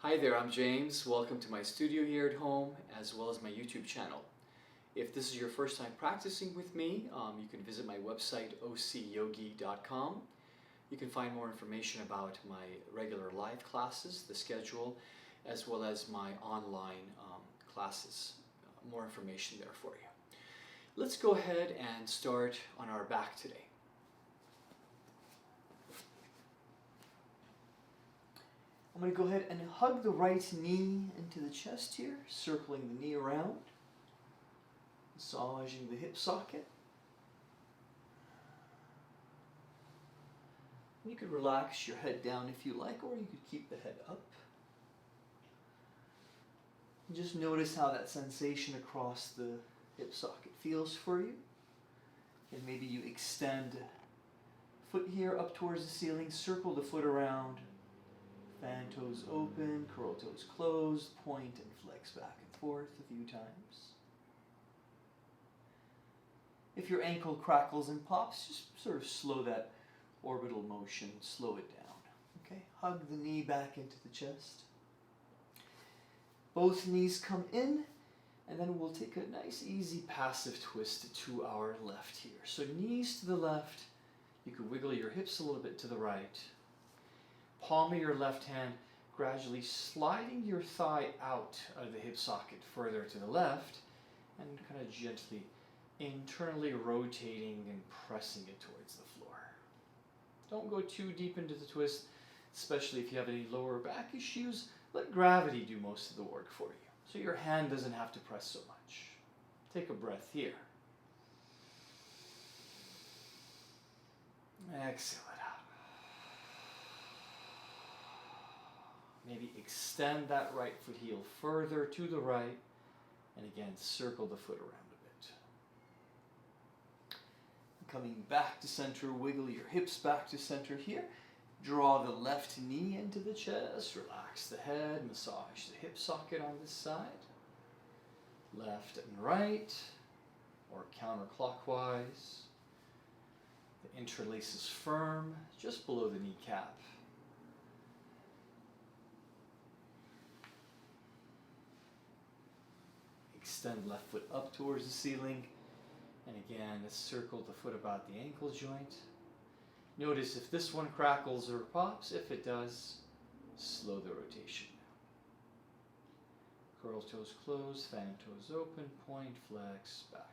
Hi there, I'm James. Welcome to my studio here at home as well as my YouTube channel. If this is your first time practicing with me, you can visit my website ocyogi.com. You can find more information about my regular live classes, the schedule, as well as my online classes. More information there for you. Let's go ahead and start on our back today. I'm going to go ahead and hug the right knee into the chest here, circling the knee around, massaging the hip socket. You could relax your head down if you like, or you could keep the head up. And just notice how that sensation across the hip socket feels for you. And maybe you extend foot here up towards the ceiling, circle the foot around. Fan toes open, curl toes closed, point and flex back and forth a few times. If your ankle crackles and pops, just sort of slow that orbital motion, slow it down. Okay, hug the knee back into the chest. Both knees come in, and then we'll take a nice easy passive twist to our left here. So knees to the left, you can wiggle your hips a little bit to the right. Palm of your left hand gradually sliding your thigh out of the hip socket further to the left and kind of gently internally rotating and pressing it towards the floor. Don't go too deep into the twist, especially if you have any lower back issues. Let gravity do most of the work for you, so your hand doesn't have to press so much. Take a breath here. Exhale it out. Maybe extend that right foot heel further to the right, and again, circle the foot around a bit. Coming back to center, wiggle your hips back to center here. Draw the left knee into the chest, relax the head, massage the hip socket on this side. Left and right, or counterclockwise. The interlace is firm, just below the kneecap. Extend left foot up towards the ceiling, and again, circle the foot about the ankle joint. Notice if this one crackles or pops. If it does, slow the rotation. Curl toes closed, fan toes open, point, flex, back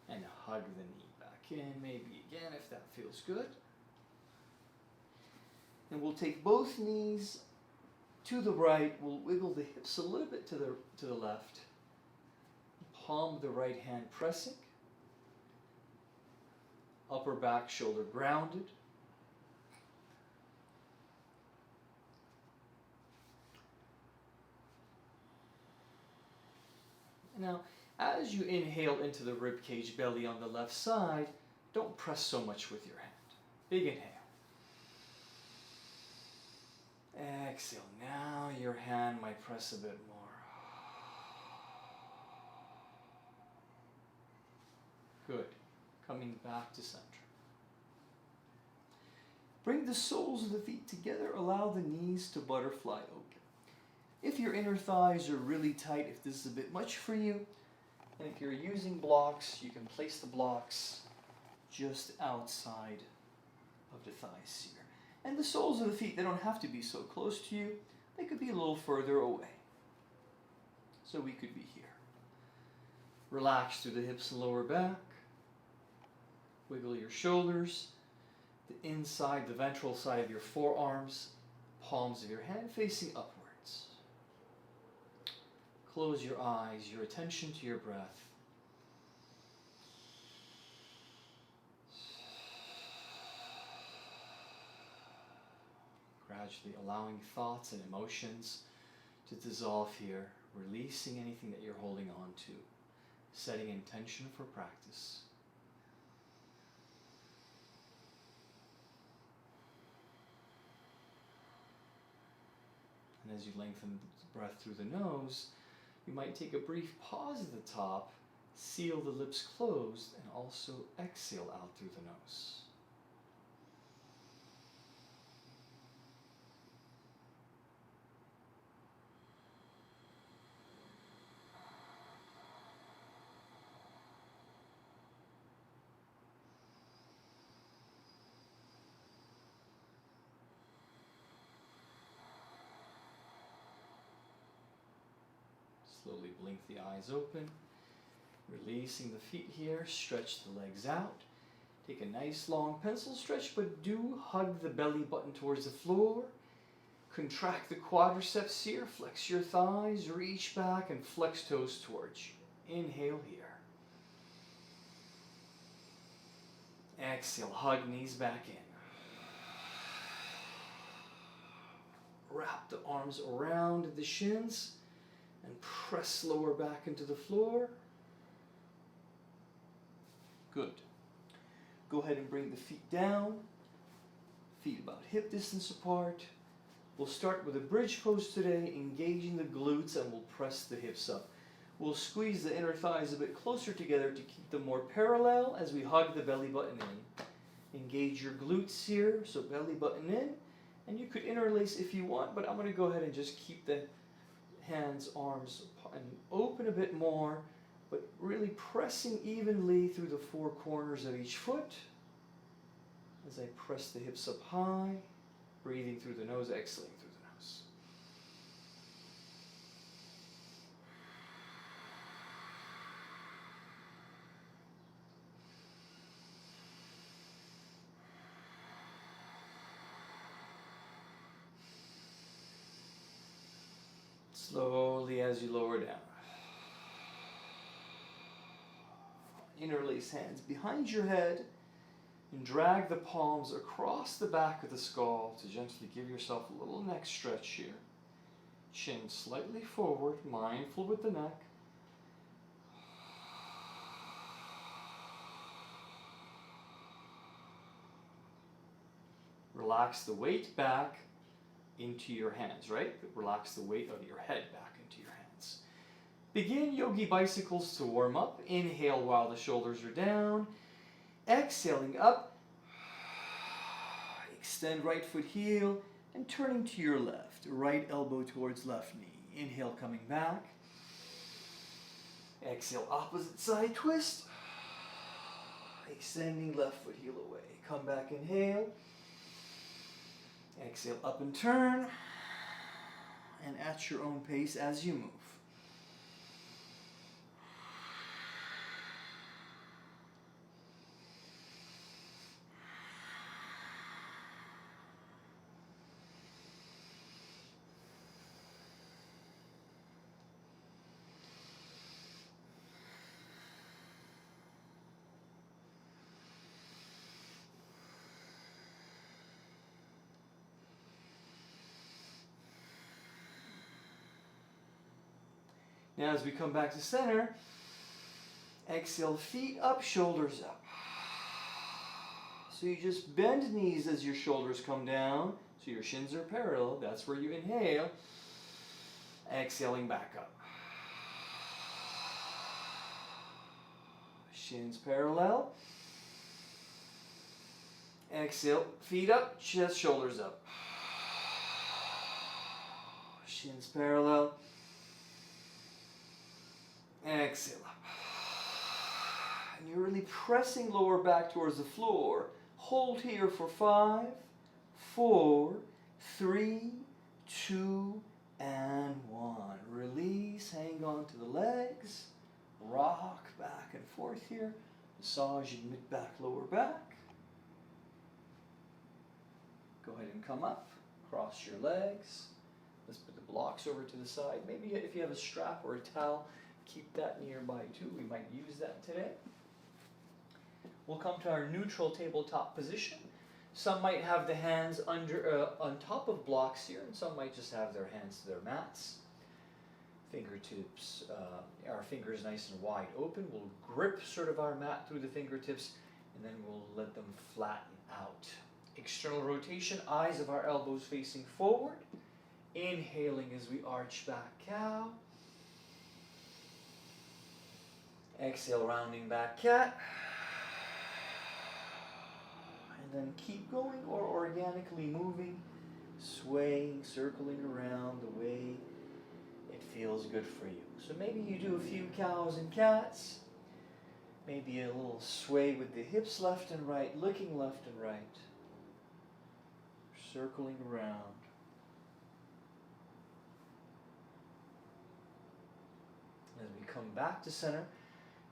and forth. And hug the knee back in, maybe again if that feels good. And we'll take both knees to the right. We'll wiggle the hips a little bit to the left. Palm of the right hand pressing. Upper back shoulder grounded. Now, as you inhale into the rib cage belly on the left side, don't press so much with your hand. Big inhale. Exhale. Now your hand might press a bit more. Good. Coming back to center. Bring the soles of the feet together. Allow the knees to butterfly open. If your inner thighs are really tight, if this is a bit much for you, and if you're using blocks, you can place the blocks just outside of the thighs here. And the soles of the feet, they don't have to be so close to you. They could be a little further away. So we could be here. Relax through the hips and lower back. Wiggle your shoulders. The inside, the ventral side of your forearms. Palms of your hand facing upwards. Close your eyes, your attention to your breath. Gradually allowing thoughts and emotions to dissolve here, releasing anything that you're holding on to, setting intention for practice. And as you lengthen the breath through the nose, you might take a brief pause at the top, seal the lips closed, and also exhale out through the nose. Slowly blink the eyes open. Releasing the feet here, stretch the legs out. Take a nice long pencil stretch, but do hug the belly button towards the floor. Contract the quadriceps here, flex your thighs, reach back and flex toes towards you. Inhale here. Exhale, hug knees back in. Wrap the arms around the shins and press lower back into the floor. Good. Go ahead and bring the feet down. Feet about hip distance apart. We'll start with a bridge pose today, engaging the glutes, and we'll press the hips up. We'll squeeze the inner thighs a bit closer together to keep them more parallel as we hug the belly button in. Engage your glutes here, so belly button in. And you could interlace if you want, but I'm going to go ahead and just keep the hands, arms, and open a bit more, but really pressing evenly through the four corners of each foot. As I press the hips up high, breathing through the nose, exhaling through the nose. Slowly as you lower down. Interlace hands behind your head and drag the palms across the back of the skull to gently give yourself a little neck stretch here. Chin slightly forward, mindful with the neck. Relax the weight back into your hands, right? Relax the weight of your head back into your hands. Begin yogi bicycles to warm up. Inhale while the shoulders are down. Exhaling up. Extend right foot heel and turning to your left. Right elbow towards left knee. Inhale, coming back. Exhale, opposite side twist. Extending left foot heel away. Come back, inhale. Exhale, up and turn. And at your own pace as you move. Now as we come back to center, exhale, feet up, shoulders up. So you just bend knees as your shoulders come down, so your shins are parallel. That's where you inhale. Exhaling back up. Shins parallel. Exhale, feet up, chest, shoulders up. Shins parallel. Exhale up. And you're really pressing lower back towards the floor. Hold here for 5, 4, 3, 2, and 1. Release, hang on to the legs. Rock back and forth here. Massage your mid back, lower back. Go ahead and come up. Cross your legs. Let's put the blocks over to the side. Maybe if you have a strap or a towel, keep that nearby too. We might use that today. We'll come to our neutral tabletop position. Some might have the hands under on top of blocks here, and some might just have their hands to their mats. Fingertips, our fingers nice and wide open. We'll grip sort of our mat through the fingertips, and then we'll let them flatten out. External rotation, eyes of our elbows facing forward. Inhaling as we arch back, cow. Exhale, rounding back, cat. And then keep going or organically moving, swaying, circling around the way it feels good for you. So maybe you do a few cows and cats. Maybe a little sway with the hips left and right, looking left and right. Circling around. come back to center.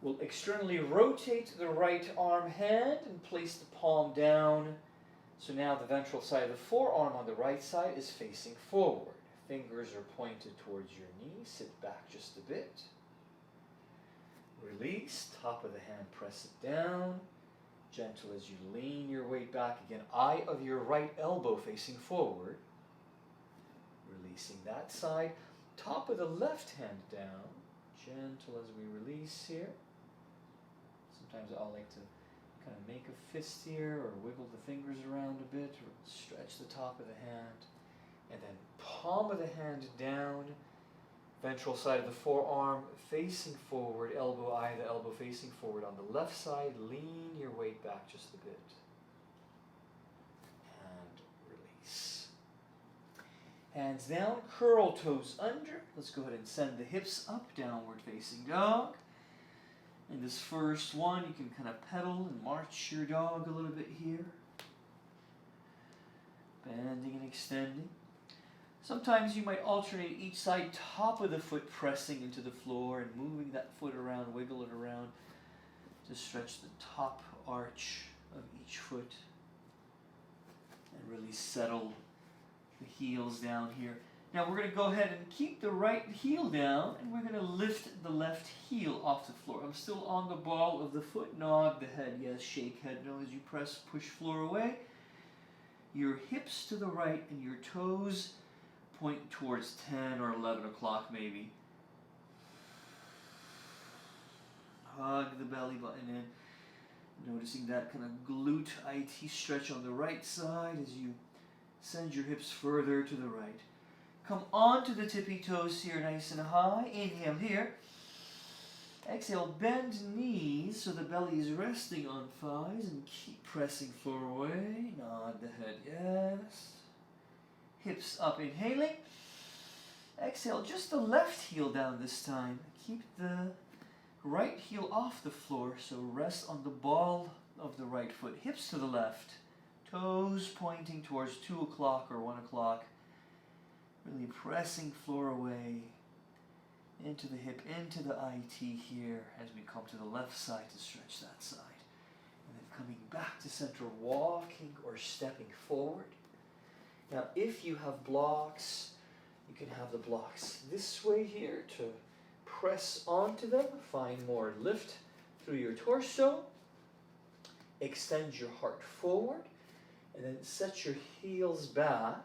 We'll externally rotate the right arm hand and place the palm down. So now the ventral side of the forearm on the right side is facing forward. Fingers are pointed towards your knee. Sit back just a bit. Release. Top of the hand, press it down. Gentle as you lean your weight back. Again, eye of your right elbow facing forward. Releasing that side. Top of the left hand down. Gentle as we release here. Sometimes I'll like to kind of make a fist here or wiggle the fingers around a bit or stretch the top of the hand. And then palm of the hand down, ventral side of the forearm facing forward, elbow, eye of the elbow facing forward. On the left side, lean your weight back just a bit. And release. Hands down, curl toes under. Let's go ahead and send the hips up, downward facing dog. In this first one, you can kind of pedal and march your dog a little bit here. Bending and extending. Sometimes you might alternate each side, top of the foot pressing into the floor and moving that foot around, wiggle it around to stretch the top arch of each foot and really settle the heels down here. Now we're going to go ahead and keep the right heel down and we're going to lift the left heel off the floor. I'm still on the ball of the foot, nod the head, yes, shake head, no as you press, push floor away. Your hips to the right and your toes point towards 10 or 11 o'clock maybe. Hug the belly button in. Noticing that kind of glute IT stretch on the right side as you send your hips further to the right. Come onto the tippy toes here nice and high. Inhale here. Exhale, bend knees so the belly is resting on thighs and keep pressing floor away. Nod the head, yes. Hips up, inhaling. Exhale, just the left heel down this time. Keep the right heel off the floor, so rest on the ball of the right foot. Hips to the left. Toes pointing towards 2 o'clock or 1 o'clock. Really pressing floor away. Into the hip, into the IT here as we come to the left side to stretch that side. And then coming back to center, walking or stepping forward. Now, if you have blocks, you can have the blocks this way here to press onto them. Find more lift through your torso. Extend your heart forward. And then set your heels back.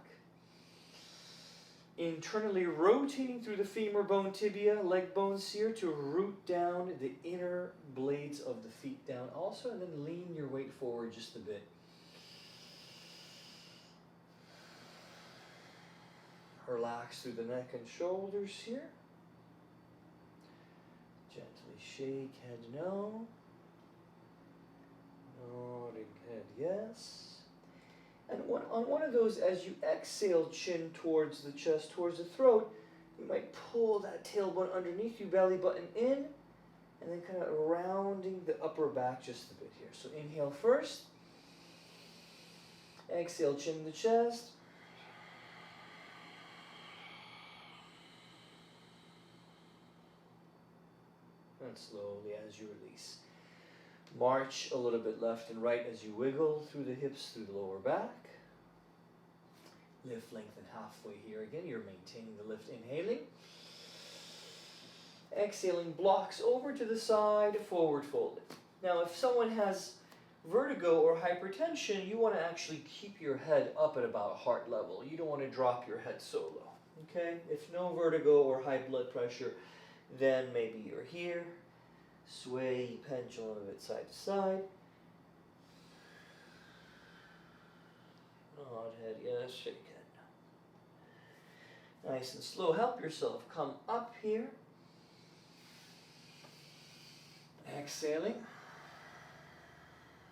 Internally rotating through the femur bone, tibia, leg bones here to root down the inner blades of the feet down also. And then lean your weight forward just a bit. Relax through the neck and shoulders here. Gently shake head no. Nodding head yes. And on one of those, as you exhale, chin towards the chest, towards the throat, you might pull that tailbone underneath you, belly button in, and then kind of rounding the upper back just a bit here. So inhale first. Exhale, chin to the chest. And slowly as you release. March a little bit left and right as you wiggle through the hips, through the lower back. Lift, lengthen halfway here again. You're maintaining the lift, inhaling. Exhaling, blocks over to the side, forward folded. Now, if someone has vertigo or hypertension, you want to actually keep your head up at about heart level. You don't want to drop your head so low. Okay? If no vertigo or high blood pressure, then maybe you're here. Sway, pendulum a bit side to side. Nod head, yes, shake head. Nice and slow. Help yourself. Come up here. Exhaling.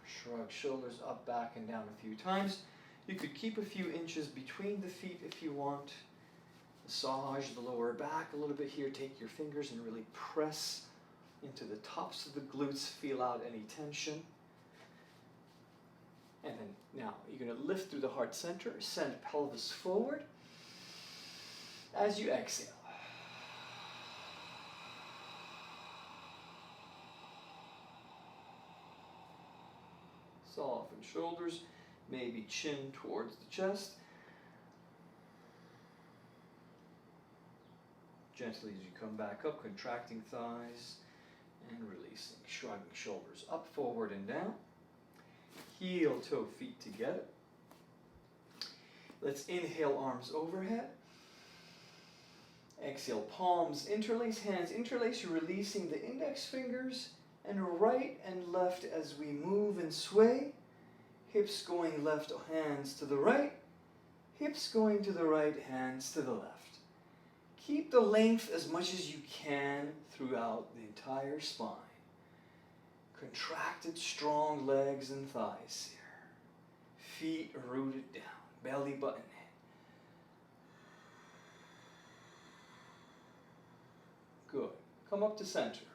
Shrug shoulders up, back, and down a few times. You could keep a few inches between the feet if you want. Massage the lower back a little bit here. Take your fingers and really press into the tops of the glutes. Feel out any tension. And then now you're going to lift through the heart center. Send pelvis forward. As you exhale. Soften shoulders, maybe chin towards the chest. Gently as you come back up, contracting thighs and releasing, shrugging shoulders up, forward, and down. Heel, toe, feet together. Let's inhale, arms overhead. Exhale, palms interlace, hands interlace. You're releasing the index fingers and right and left as we move and sway. Hips going left, hands to the right. Hips going to the right, hands to the left. Keep the length as much as you can throughout the entire spine. Contracted, strong legs and thighs here. Feet rooted down, belly button in. Good. Come up to center.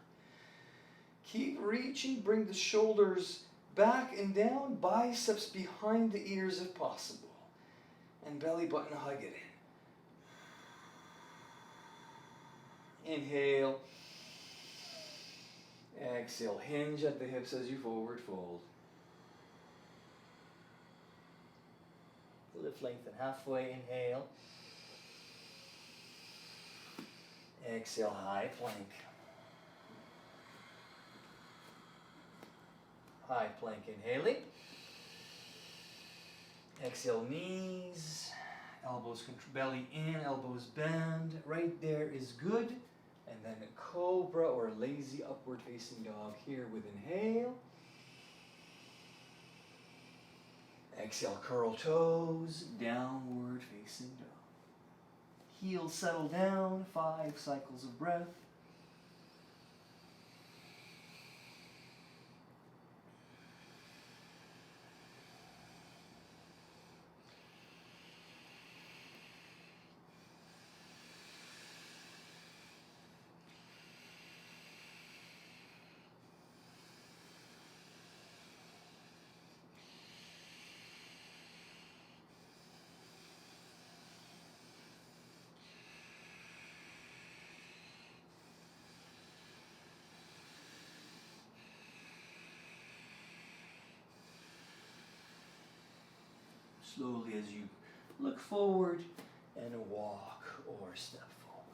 Keep reaching, bring the shoulders back and down, biceps behind the ears if possible. And belly button, hug it in. Inhale. Exhale, hinge at the hips as you forward fold. Lift, lengthen halfway, inhale. Exhale, high plank. High plank inhaling. Exhale, knees, elbows, belly in, elbows bend. Right there is good. And then a cobra or a lazy upward facing dog here with inhale. Exhale, curl toes, downward facing dog. Heels settle down, 5 cycles of breath. Slowly as you look forward and walk or step forward.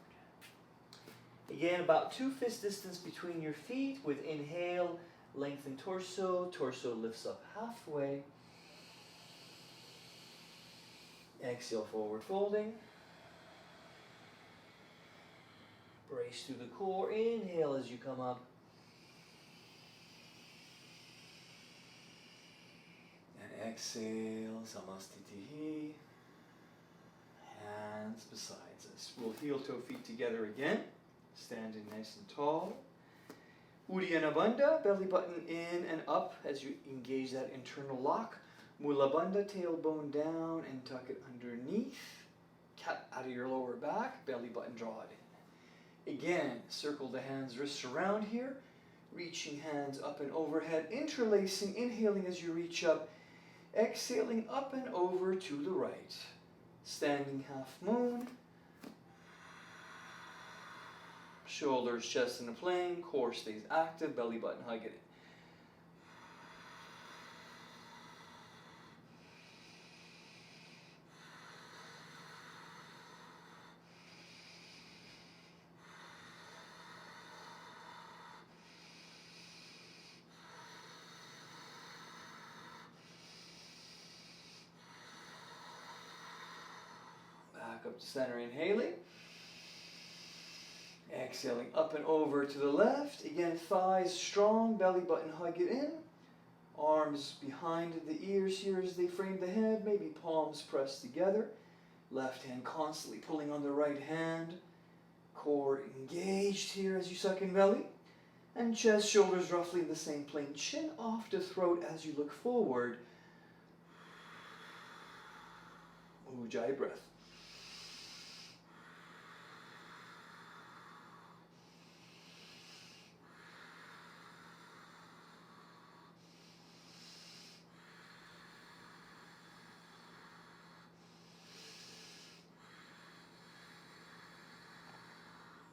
Again, about 2 fist distance between your feet. With inhale, lengthen torso. Torso lifts up halfway. Exhale, forward folding. Brace through the core. Inhale as you come up. Exhale, Samastitihi. Hands besides us. We'll heel toe feet together again. Standing nice and tall. Uddiyana Bandha, belly button in and up as you engage that internal lock. Mula Bandha, tailbone down and tuck it underneath. Cat out of your lower back, belly button draw it in. Again, circle the hands, wrists around here. Reaching hands up and overhead, interlacing, inhaling as you reach up. Exhaling up and over to the right. Standing half moon. Shoulders, chest in a plane. Core stays active. Belly button, hug it in. Back up to center, inhaling. Exhaling up and over to the left. Again, thighs strong, belly button, hug it in. Arms behind the ears here as they frame the head, maybe palms pressed together. Left hand constantly pulling on the right hand. Core engaged here as you suck in belly. And chest, shoulders roughly in the same plane. Chin off to throat as you look forward. Ujjayi breath.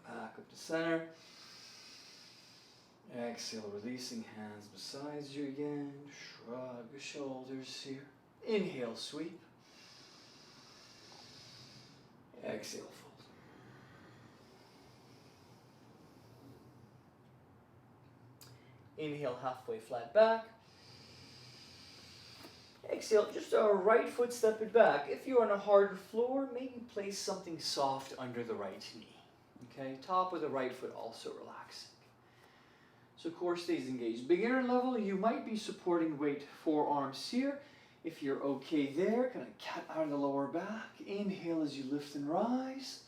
Back up to center. Exhale, releasing hands beside you again. Shrug the shoulders here. Inhale, sweep. Exhale, fold. Inhale, halfway flat back. Exhale, just our right foot step it back. If you're on a harder floor, maybe place something soft under the right knee. Okay, top of the right foot also relaxing. So core stays engaged. Beginner level, you might be supporting weight forearms here. If you're okay there, kind of cat out of the lower back. Inhale as you lift and rise.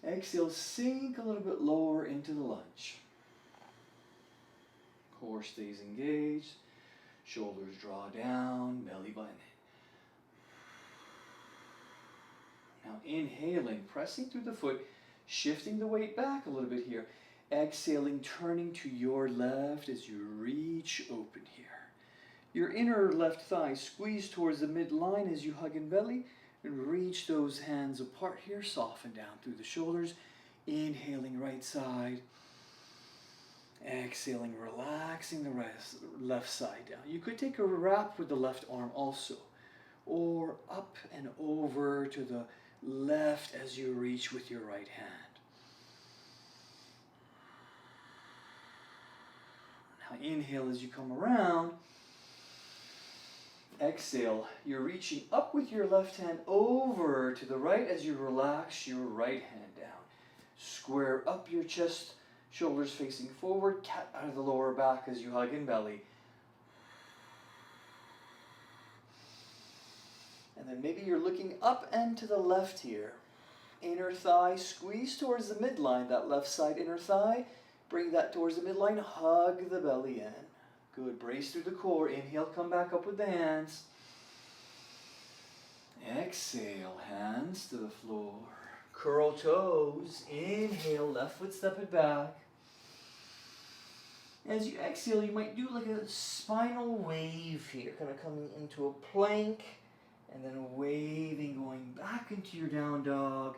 Exhale, sink a little bit lower into the lunge. Core stays engaged. Shoulders draw down, belly button. Now inhaling, pressing through the foot, shifting the weight back a little bit here. Exhaling, turning to your left as you reach open here. Your inner left thigh squeeze towards the midline as you hug in belly and reach those hands apart here. Soften down through the shoulders. Inhaling, right side. Exhaling, relaxing the left side down. You could take a wrap with the left arm also, or up and over to the left as you reach with your right hand. Now inhale as you come around. Exhale, you're reaching up with your left hand over to the right as you relax your right hand down. Square up your chest, shoulders facing forward, cat out of the lower back as you hug in belly. And then maybe you're looking up and to the left here. Inner thigh squeeze towards the midline, that left side inner thigh. Bring that towards the midline, hug the belly in. Good, brace through the core. Inhale, come back up with the hands. Exhale, hands to the floor. Curl toes. Inhale, left foot step it back. As you exhale, you might do like a spinal wave here, kind of coming into a plank and then waving, going back into your down dog.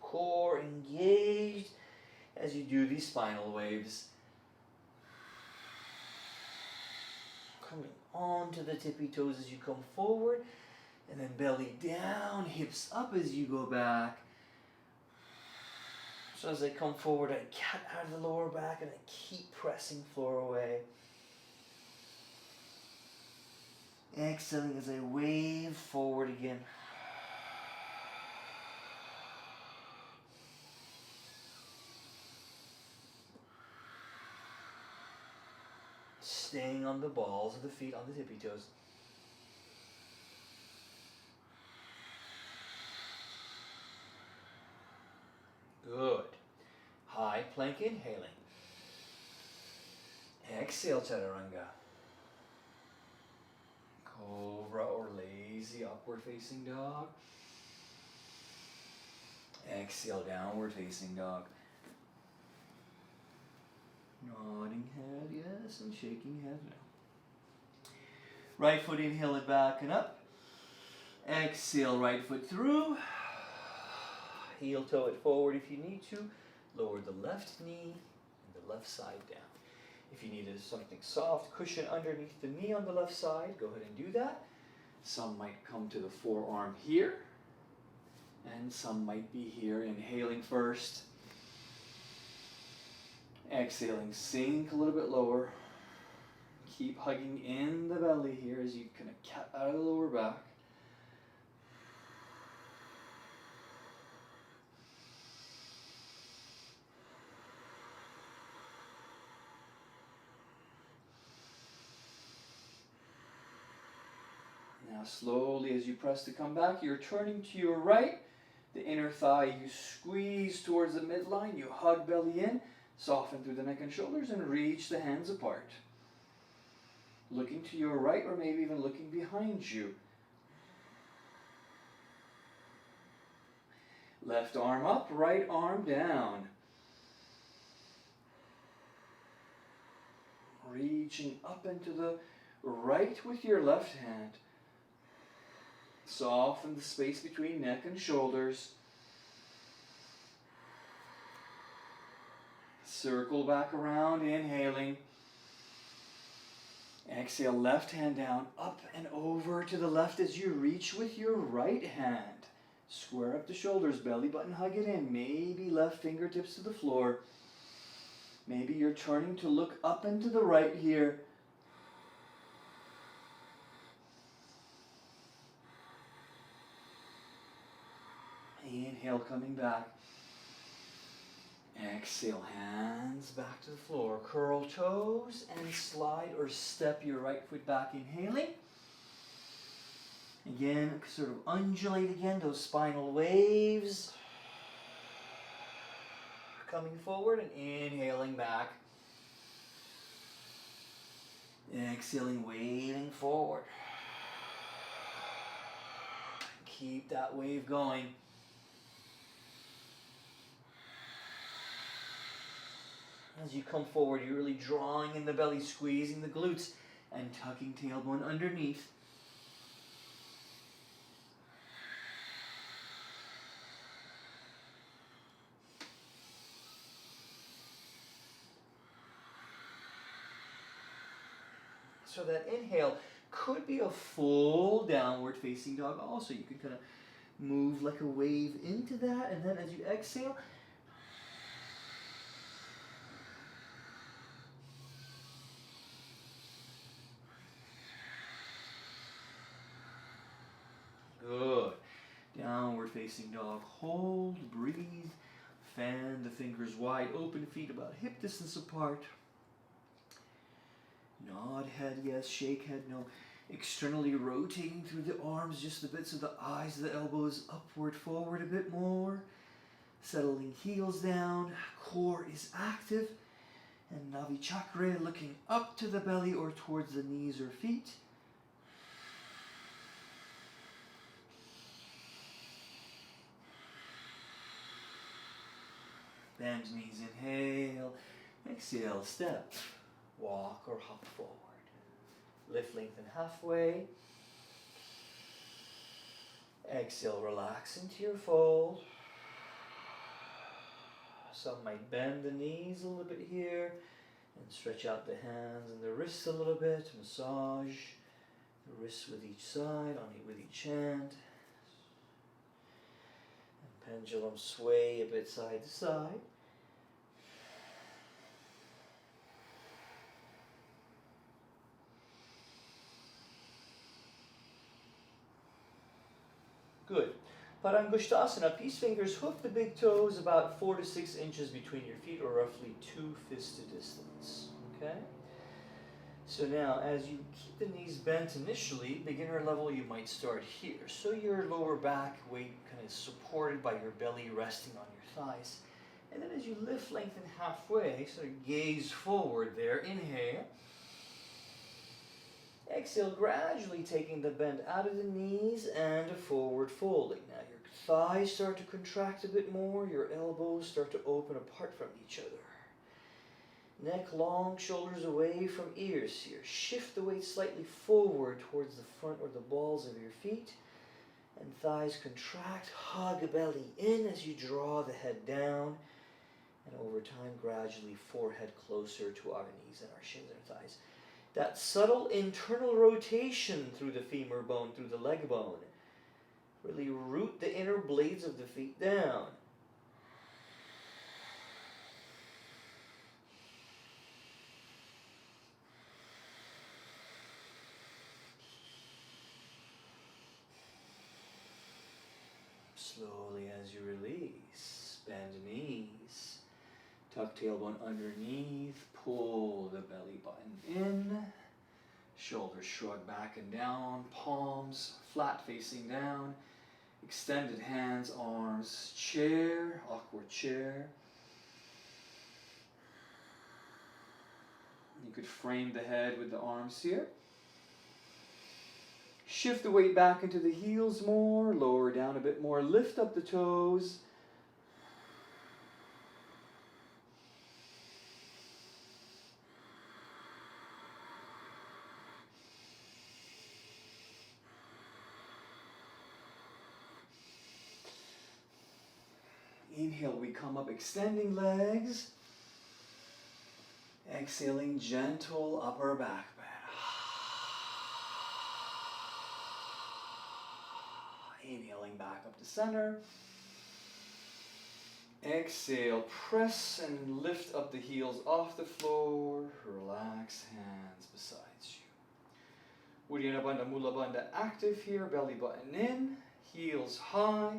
Core engaged as you do these spinal waves. Coming onto the tippy toes as you come forward, and then belly down, hips up as you go back. So as I come forward, I cat out of the lower back and I keep pressing floor away. Exhaling as I wave forward again. Staying on the balls of the feet, on the tippy toes. Good. High plank inhaling. Exhale, chaturanga. Cobra or lazy upward facing dog. Exhale, downward facing dog. Nodding head, yes, and shaking head no. Right foot inhale it back and up. Exhale, right foot through. Heel toe it forward if you need to. Lower the left knee and the left side down. If you need something soft, cushion underneath the knee on the left side, go ahead and do that. Some might come to the forearm here, and some might be here. Inhaling first. Exhaling, sink a little bit lower. Keep hugging in the belly here as you kind of cat out of the lower back. Now slowly as you press to come back, you're turning to your right. The inner thigh you squeeze towards the midline, you hug belly in. Soften through the neck and shoulders and reach the hands apart. Looking to your right or maybe even looking behind you. Left arm up, right arm down. Reaching up into the right with your left hand. Soften the space between neck and shoulders. Circle back around, inhaling. Exhale, left hand down, up and over to the left as you reach with your right hand. Square up the shoulders, belly button, hug it in. Maybe left fingertips to the floor. Maybe you're turning to look up and to the right here. Inhale, coming back. Exhale, hands back to the floor. Curl toes and slide or step your right foot back, inhaling. Again, sort of undulate again, those spinal waves. Coming forward and inhaling back. Exhaling, waving forward. Keep that wave going. As you come forward, you're really drawing in the belly, squeezing the glutes, and tucking tailbone underneath. So that inhale could be a full downward facing dog also. You can kind of move like a wave into that, and then as you exhale, good. Downward facing dog. Hold, breathe, fan the fingers wide open, feet about hip distance apart. Nod head, yes. Shake head, no. Externally rotating through the arms, just the bits of the eyes, the elbows, upward, forward a bit more. Settling heels down. Core is active. And Navi Chakra looking up to the belly or towards the knees or feet. Bend knees, inhale. Exhale, step. Walk or hop forward. Lift, lengthen halfway. Exhale, relax into your fold. Some might bend the knees a little bit here and stretch out the hands and the wrists a little bit. Massage the wrists with each side, with each hand. And pendulum sway a bit side to side. Good. Parangusthasana, peace fingers hook the big toes about 4 to 6 inches between your feet, or roughly 2 fists to distance. Okay? So now, as you keep the knees bent initially, beginner level, you might start here. So your lower back weight kind of supported by your belly resting on your thighs. And then as you lift, lengthen halfway, sort of gaze forward there. Inhale. Exhale, gradually taking the bend out of the knees and forward folding. Now your thighs start to contract a bit more, your elbows start to open apart from each other. Neck long, shoulders away from ears here. Shift the weight slightly forward towards the front or the balls of your feet. And thighs contract, hug belly in as you draw the head down. And over time, gradually forehead closer to our knees and our shins and thighs. That subtle internal rotation through the femur bone, through the leg bone. Really root the inner blades of the feet down. Slowly as you release, bend knees. Tuck tailbone underneath, pull the belly button in, shoulders shrug back and down, palms flat facing down, extended hands, arms, chair, awkward chair. You could frame the head with the arms here. Shift the weight back into the heels more, lower down a bit more, lift up the toes. Inhale, we come up, extending legs. Exhaling, gentle upper back bend. Inhaling back up to center. Exhale, press and lift up the heels off the floor. Relax, hands besides you. Uddiyana Bandha, Mula Bandha active here. Belly button in, heels high,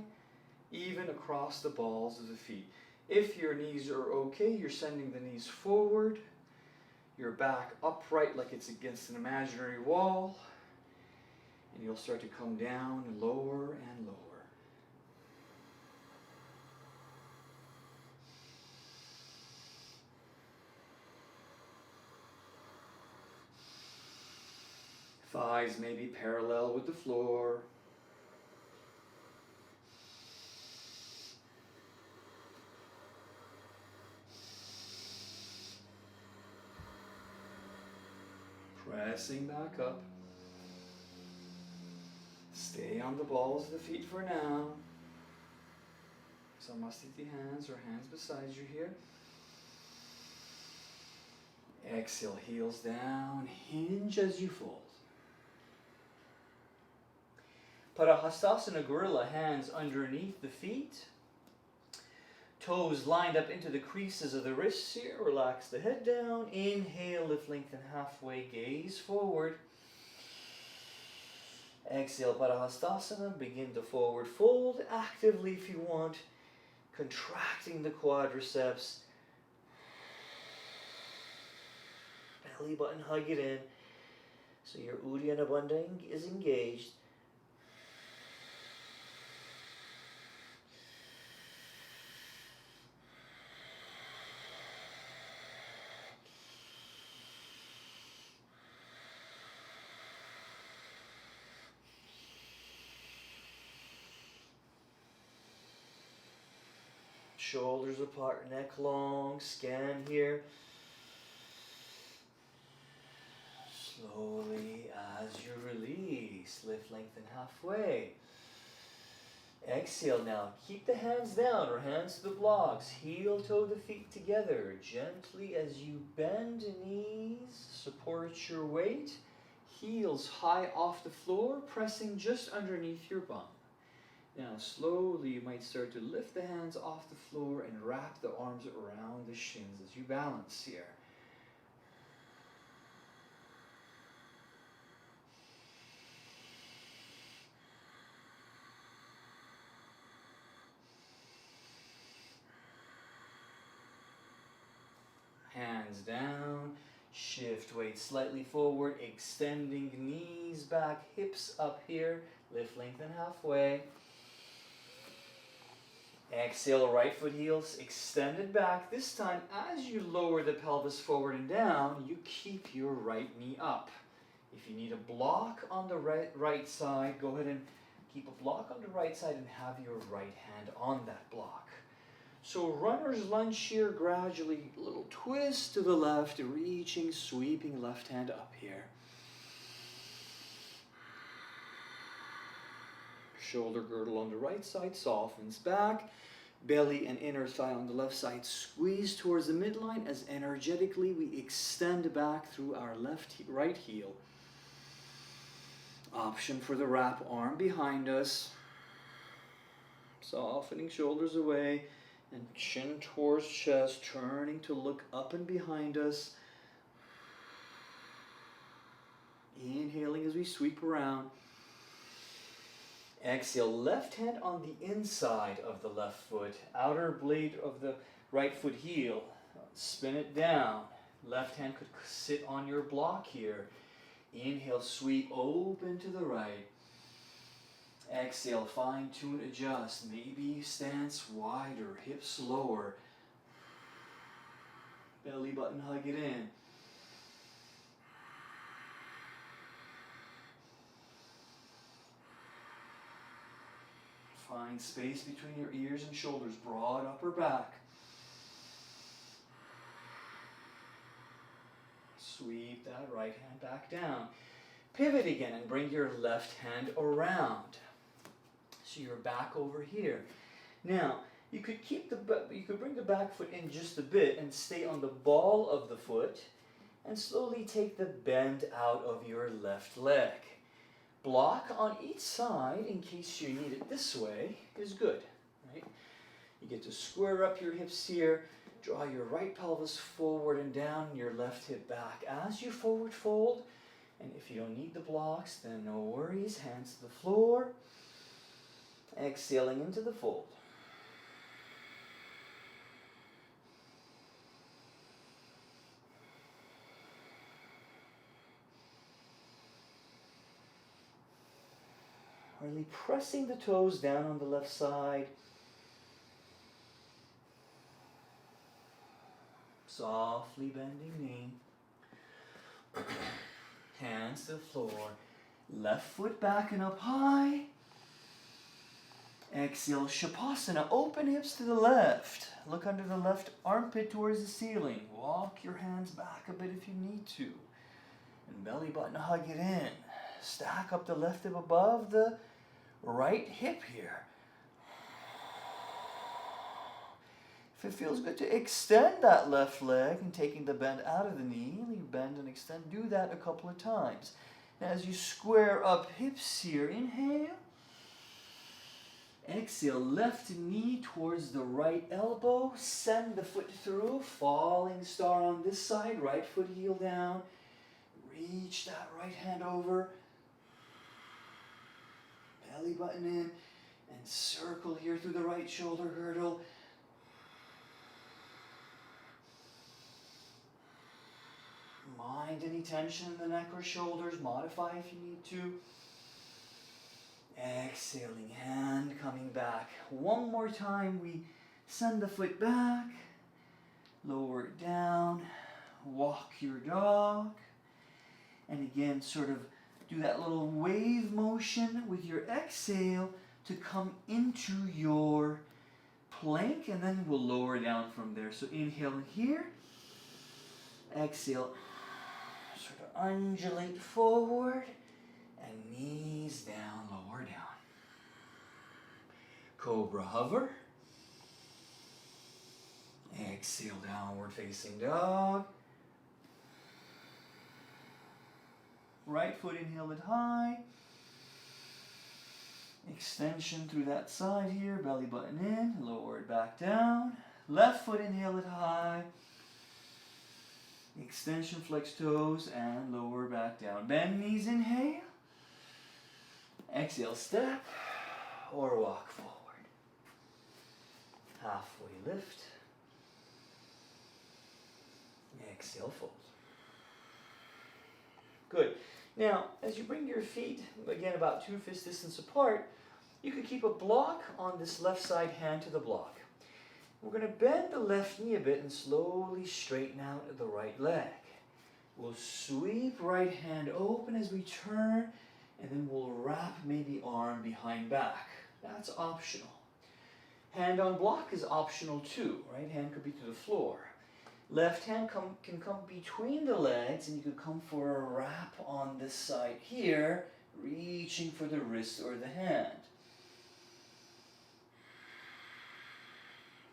even across the balls of the feet. If your knees are okay, you're sending the knees forward. Your back upright like it's against an imaginary wall. And you'll start to come down lower and lower. Thighs may be parallel with the floor. Pressing back up. Stay on the balls of the feet for now. Samastiti hands or hands beside you here. Exhale, heels down, hinge as you fold. Parahastasana Gorilla, hands underneath the feet. Toes lined up into the creases of the wrists here. Relax the head down. Inhale, lift, lengthen halfway, gaze forward. Exhale, Parahastasana. Begin to forward fold actively if you want. Contracting the quadriceps. Belly button, hug it in. So your Uddiyana Bandha is engaged. Shoulders apart, neck long, scan here. Slowly as you release, lift, lengthen halfway. Exhale now, keep the hands down or hands to the blocks. Heel toe the feet together. Gently as you bend knees, support your weight. Heels high off the floor, pressing just underneath your bum. Now slowly you might start to lift the hands off the floor and wrap the arms around the shins as you balance here. Hands down, shift weight slightly forward, extending knees back, hips up here, lift, lengthen halfway. Exhale, right foot heels extended back. This time, as you lower the pelvis forward and down, you keep your right knee up. If you need a block on the right side, go ahead and keep a block on the right side and have your right hand on that block. So runner's lunge here, gradually, a little twist to the left, reaching, sweeping left hand up here. Shoulder girdle on the right side softens back. Belly and inner thigh on the left side squeeze towards the midline as energetically we extend back through our right heel. Option for the wrap arm behind us. Softening shoulders away and chin towards chest, turning to look up and behind us. Inhaling as we sweep around. Exhale, left hand on the inside of the left foot, outer blade of the right foot heel. Spin it down. Left hand could sit on your block here. Inhale, sweep open to the right. Exhale, fine tune, adjust. Maybe stance wider, hips lower. Belly button, hug it in. Find space between your ears and shoulders, broad upper back. Sweep that right hand back down. Pivot again and bring your left hand around. So you're back over here. Now, You could bring the back foot in just a bit and stay on the ball of the foot and slowly take the bend out of your left leg. Block on each side in case you need it this way is good, right? You get to square up your hips here, draw your right pelvis forward and down, your left hip back as you forward fold. And if you don't need the blocks, then no worries, hands to the floor. Exhaling into the fold. Really pressing the toes down on the left side. Softly bending knee. Hands to the floor. Left foot back and up high. Exhale, Shavasana. Open hips to the left. Look under the left armpit towards the ceiling. Walk your hands back a bit if you need to. And belly button hug it in. Stack up the left hip above the right hip here. If it feels good to extend that left leg and taking the bend out of the knee, you bend and extend, do that a couple of times. Now as you square up hips here, inhale. Exhale, left knee towards the right elbow, send the foot through, falling star on this side, right foot heel down. Reach that right hand over. Belly button in and circle here through the right shoulder girdle. Mind any tension in the neck or shoulders, modify if you need to. Exhaling, hand coming back. One more time, we send the foot back, lower it down, walk your dog, and again sort of do that little wave motion with your exhale to come into your plank, and then we'll lower down from there. So inhale here, exhale, sort of undulate forward, and knees down, lower down. Cobra hover. Exhale, downward facing dog. Right foot inhaled high. Extension through that side here, belly button in, lower it back down. Left foot inhaled high. Extension, flex toes, and lower back down. Bend knees, inhale. Exhale, step or walk forward. Halfway lift. Exhale, fold. Good. Now, as you bring your feet, again, about 2 fist distance apart, you can keep a block on this left side hand to the block. We're going to bend the left knee a bit and slowly straighten out the right leg. We'll sweep right hand open as we turn, and then we'll wrap maybe arm behind back. That's optional. Hand on block is optional too. Right hand could be to the floor. Left hand can come between the legs, and you could come for a wrap on this side here, reaching for the wrist or the hand.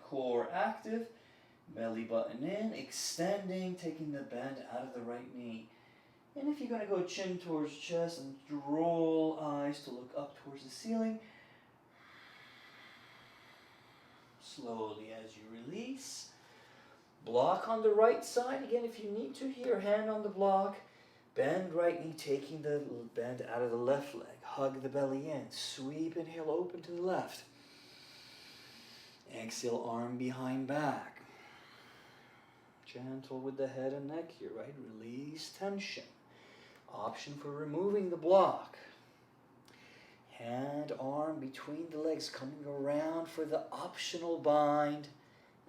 Core active, belly button in, extending, taking the bend out of the right knee. And if you're going to go chin towards chest and roll eyes to look up towards the ceiling, slowly as you release. Block on the right side, again if you need to here, hand on the block, bend right knee, taking the bend out of the left leg, hug the belly in, sweep, inhale, open to the left. Exhale, arm behind back. Gentle with the head and neck here, right? Release tension. Option for removing the block. Hand, arm between the legs, coming around for the optional bind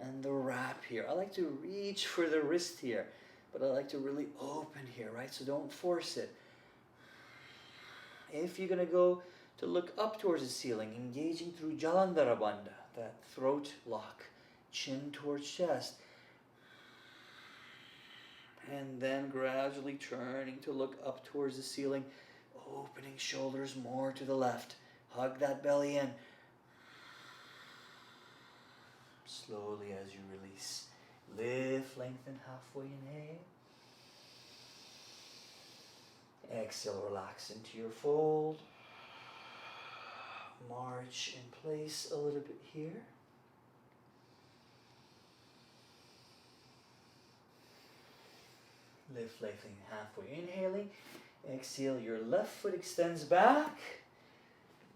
and the wrap here. I like to reach for the wrist here, but I like to really open here, right? So don't force it. If you're going to go to look up towards the ceiling, engaging through Jalandhara Bandha, that throat lock, chin towards chest, and then gradually turning to look up towards the ceiling, opening shoulders more to the left, hug that belly in. slowly as you release. Lift, lengthen, halfway inhale. Exhale, relax into your fold. March in place a little bit here. Lift, lengthening, halfway inhaling. Exhale, your left foot extends back.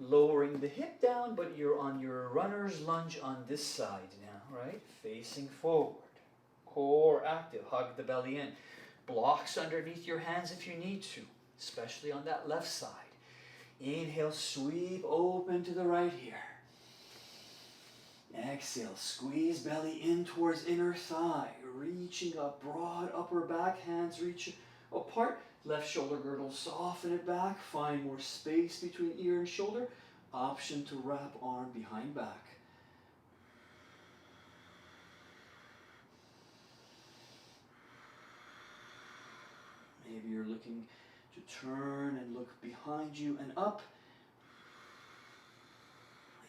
Lowering the hip down, but you're on your runner's lunge on this side now, right? Facing forward. Core active, hug the belly in. Blocks underneath your hands if you need to, especially on that left side. Inhale, sweep open to the right here. Exhale, squeeze belly in towards inner thigh, reaching up, broad upper back, hands reach apart. Left shoulder girdle, soften it back, find more space between ear and shoulder. Option to wrap arm behind back. Maybe you're looking to turn and look behind you and up.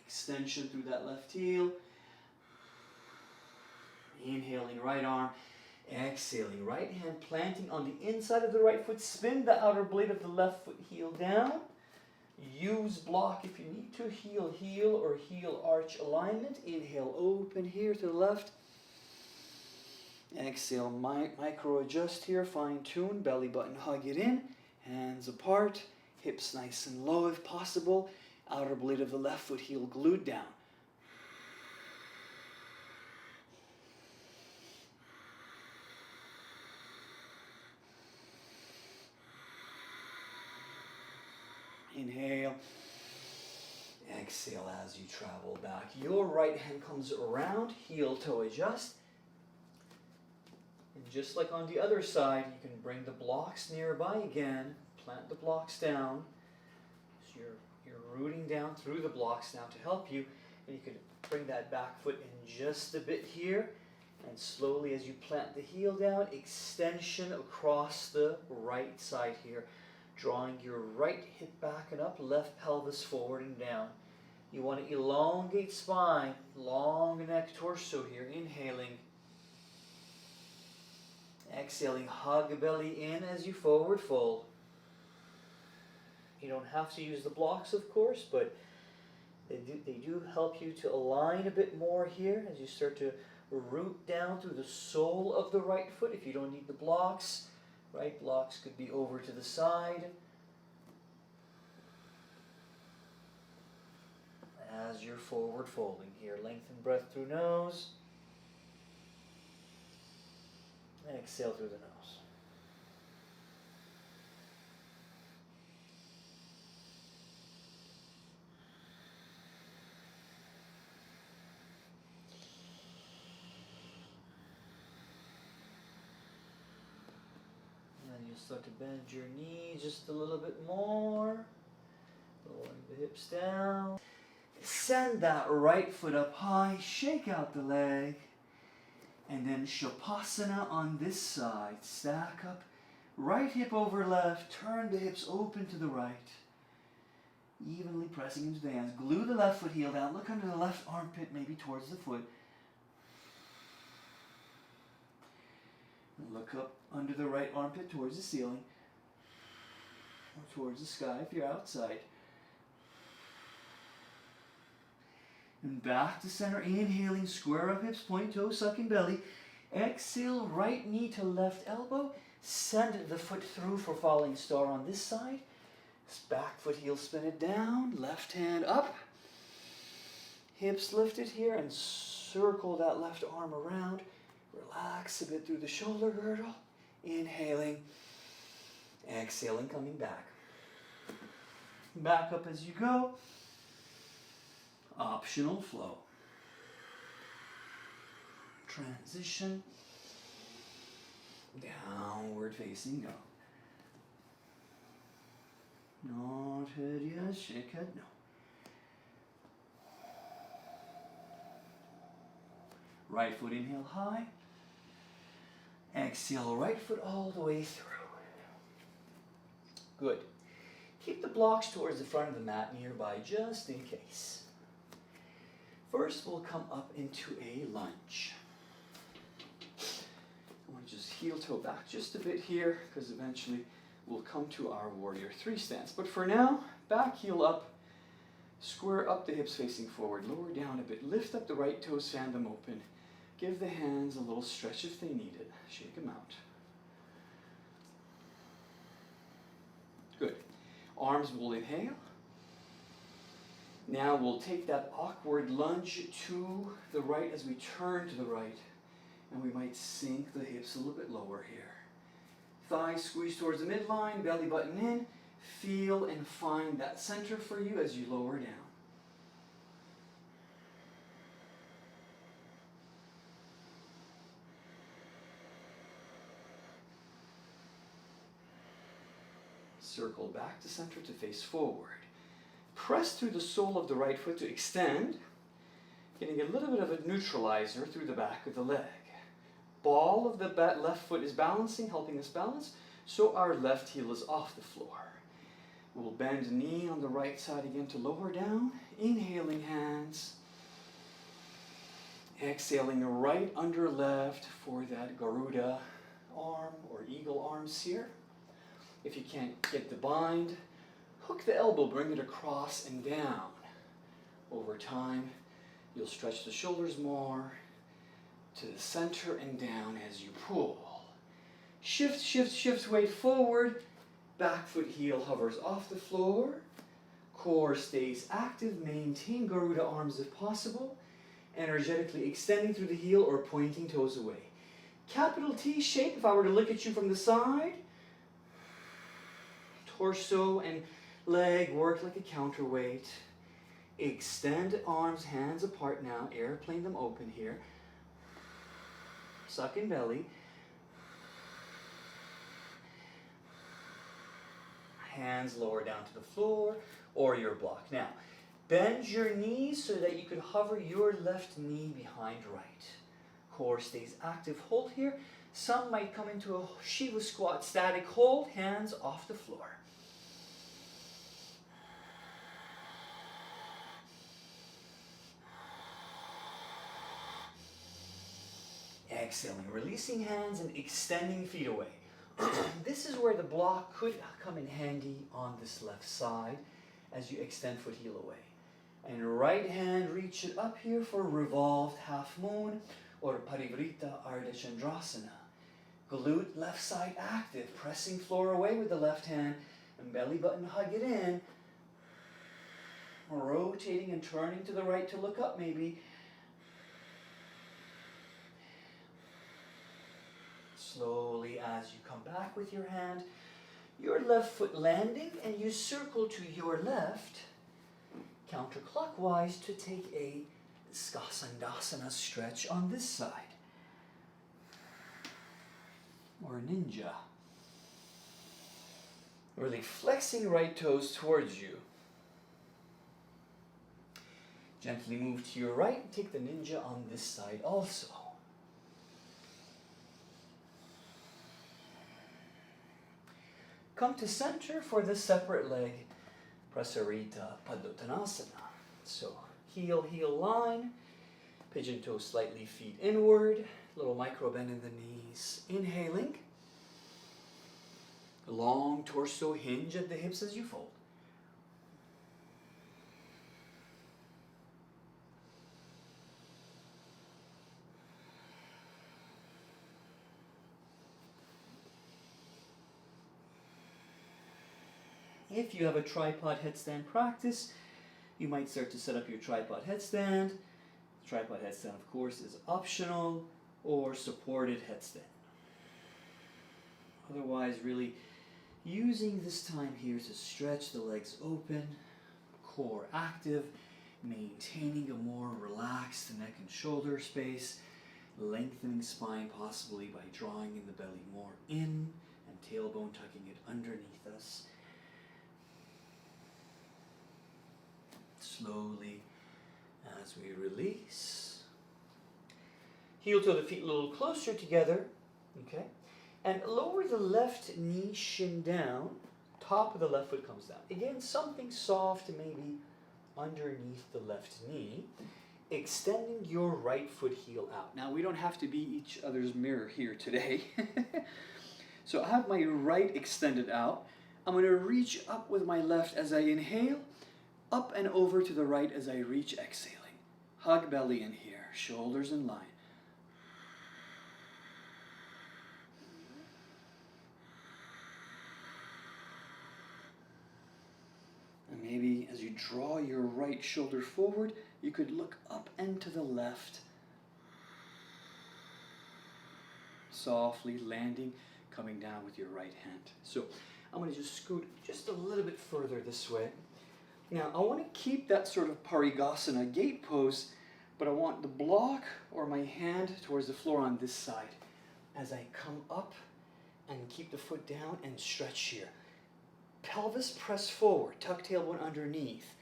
Extension through that left heel. Inhaling right arm. Exhaling, right hand planting on the inside of the right foot. Spin the outer blade of the left foot, heel down. Use block if you need to. Heel, heel, or heel arch alignment. Inhale, open here to the left. Exhale, micro adjust here. Fine tune, belly button, hug it in. Hands apart, hips nice and low if possible. Outer blade of the left foot, heel glued down. Inhale. Exhale as you travel back. Your right hand comes around, heel toe adjust. And just like on the other side, you can bring the blocks nearby again. Plant the blocks down. So you're rooting down through the blocks now to help you. And you can bring that back foot in just a bit here. And slowly as you plant the heel down, extension across the right side here. Drawing your right hip back and up, left pelvis forward and down. You want to elongate spine, long neck, torso here. Inhaling. Exhaling, hug the belly in as you forward fold. You don't have to use the blocks, of course, but they do help you to align a bit more here as you start to root down through the sole of the right foot. If you don't need the blocks, right? Blocks could be over to the side. As you're forward folding here, lengthen breath through nose. Exhale through the nose. And you start to bend your knees just a little bit more. Lowering the hips down. Send that right foot up high, shake out the leg, and then Shavasana on this side. Stack up, right hip over left, turn the hips open to the right, evenly pressing into the hands. Glue the left foot heel down, look under the left armpit, maybe towards the foot. Look up under the right armpit towards the ceiling, or towards the sky if you're outside. And back to center, inhaling, square up hips, point toes, sucking belly. Exhale, right knee to left elbow. Send the foot through for falling star on this side. Back foot heel, spin it down. Left hand up. Hips lifted here and circle that left arm around. Relax a bit through the shoulder girdle. Inhaling. Exhaling, coming back. Back up as you go. Optional flow. Transition. Downward facing dog. Not head, yes, shake head, no. Right foot inhale high. Exhale, right foot all the way through. Good. Keep the blocks towards the front of the mat nearby just in case. First, we'll come up into a lunge. I want to just heel toe back just a bit here, because eventually we'll come to our warrior 3 stance. But for now, back heel up, square up the hips facing forward, lower down a bit, lift up the right toes, fan them open. Give the hands a little stretch if they need it. Shake them out. Good. Arms will inhale. Now we'll take that awkward lunge to the right as we turn to the right. And we might sink the hips a little bit lower here. Thighs squeeze towards the midline, belly button in. Feel and find that center for you as you lower down. Circle back to center to face forward. Press through the sole of the right foot to extend, getting a little bit of a neutralizer through the back of the leg. Ball of the left foot is balancing, helping us balance, so our left heel is off the floor. We'll bend knee on the right side again to lower down, inhaling hands, exhaling right under left for that Garuda arm or eagle arms here. If you can't get the bind, hook the elbow, bring it across and down. Over time, you'll stretch the shoulders more to the center and down as you pull. Shift, shift, shift, weight forward. Back foot heel hovers off the floor. Core stays active. Maintain Garuda arms if possible. Energetically extending through the heel or pointing toes away. Capital T shape if I were to look at you from the side. Torso and leg work like a counterweight. Extend arms, hands apart now. Airplane them open here. Suck in belly. Hands lower down to the floor or your block. Now, bend your knees so that you can hover your left knee behind right. Core stays active. Hold here. Some might come into a Shiva squat static hold. Hands off the floor. Exhaling, releasing hands and extending feet away. This is where the block could come in handy on this left side as you extend foot heel away. And right hand, reach it up here for revolved half moon or Parivrita Ardha Chandrasana. Glute left side active, pressing floor away with the left hand and belly button hug it in. Rotating and turning to the right to look up maybe. Slowly as you come back with your hand, your left foot landing and you circle to your left counterclockwise to take a Skasandasana stretch on this side. Or ninja. Really flexing right toes towards you. Gently move to your right and take the ninja on this side also. Come to center for the separate leg, Prasarita Padottanasana. So heel, heel line, pigeon toe slightly feet inward, little micro bend in the knees. Inhaling, long torso hinge at the hips as you fold. If you have a tripod headstand practice, you might start to set up your tripod headstand. Tripod headstand, of course, is optional, or supported headstand. Otherwise, really using this time here to stretch the legs open, core active, maintaining a more relaxed neck and shoulder space, lengthening spine possibly by drawing in the belly more in, and tailbone tucking it underneath us. Slowly as we release. Heel toe the feet a little closer together, okay? And lower the left knee, shin down. Top of the left foot comes down. Again, something soft maybe underneath the left knee. extending your right foot heel out. Now, we don't have to be each other's mirror here today. So I have my right extended out. I'm going to reach up with my left as I inhale, up and over to the right as I reach, exhaling. Hug belly in here, shoulders in line. And maybe as you draw your right shoulder forward, you could look up and to the left. Softly landing, coming down with your right hand. So I'm going to just scoot just a little bit further this way. Now I want to keep that sort of Parigasana gate pose, but I want the block or my hand towards the floor on this side. As I come up and keep the foot down and stretch here. Pelvis press forward, tuck tailbone underneath.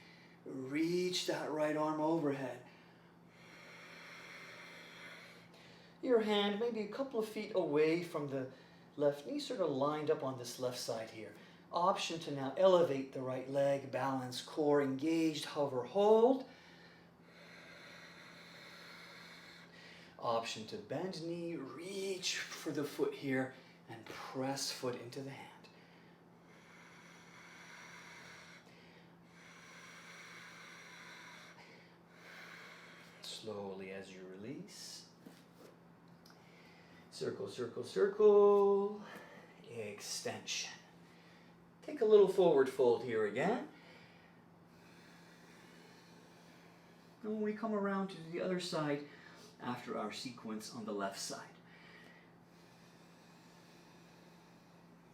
Reach that right arm overhead. Your hand maybe a couple of feet away from the left knee, sort of lined up on this left side here. Option to now elevate the right leg, balance, core engaged, hover, hold. Option to bend knee, reach for the foot here, and press foot into the hand. Slowly as you release. Circle, circle, circle. Extension. Take a little forward fold here again. And when we come around to the other side after our sequence on the left side.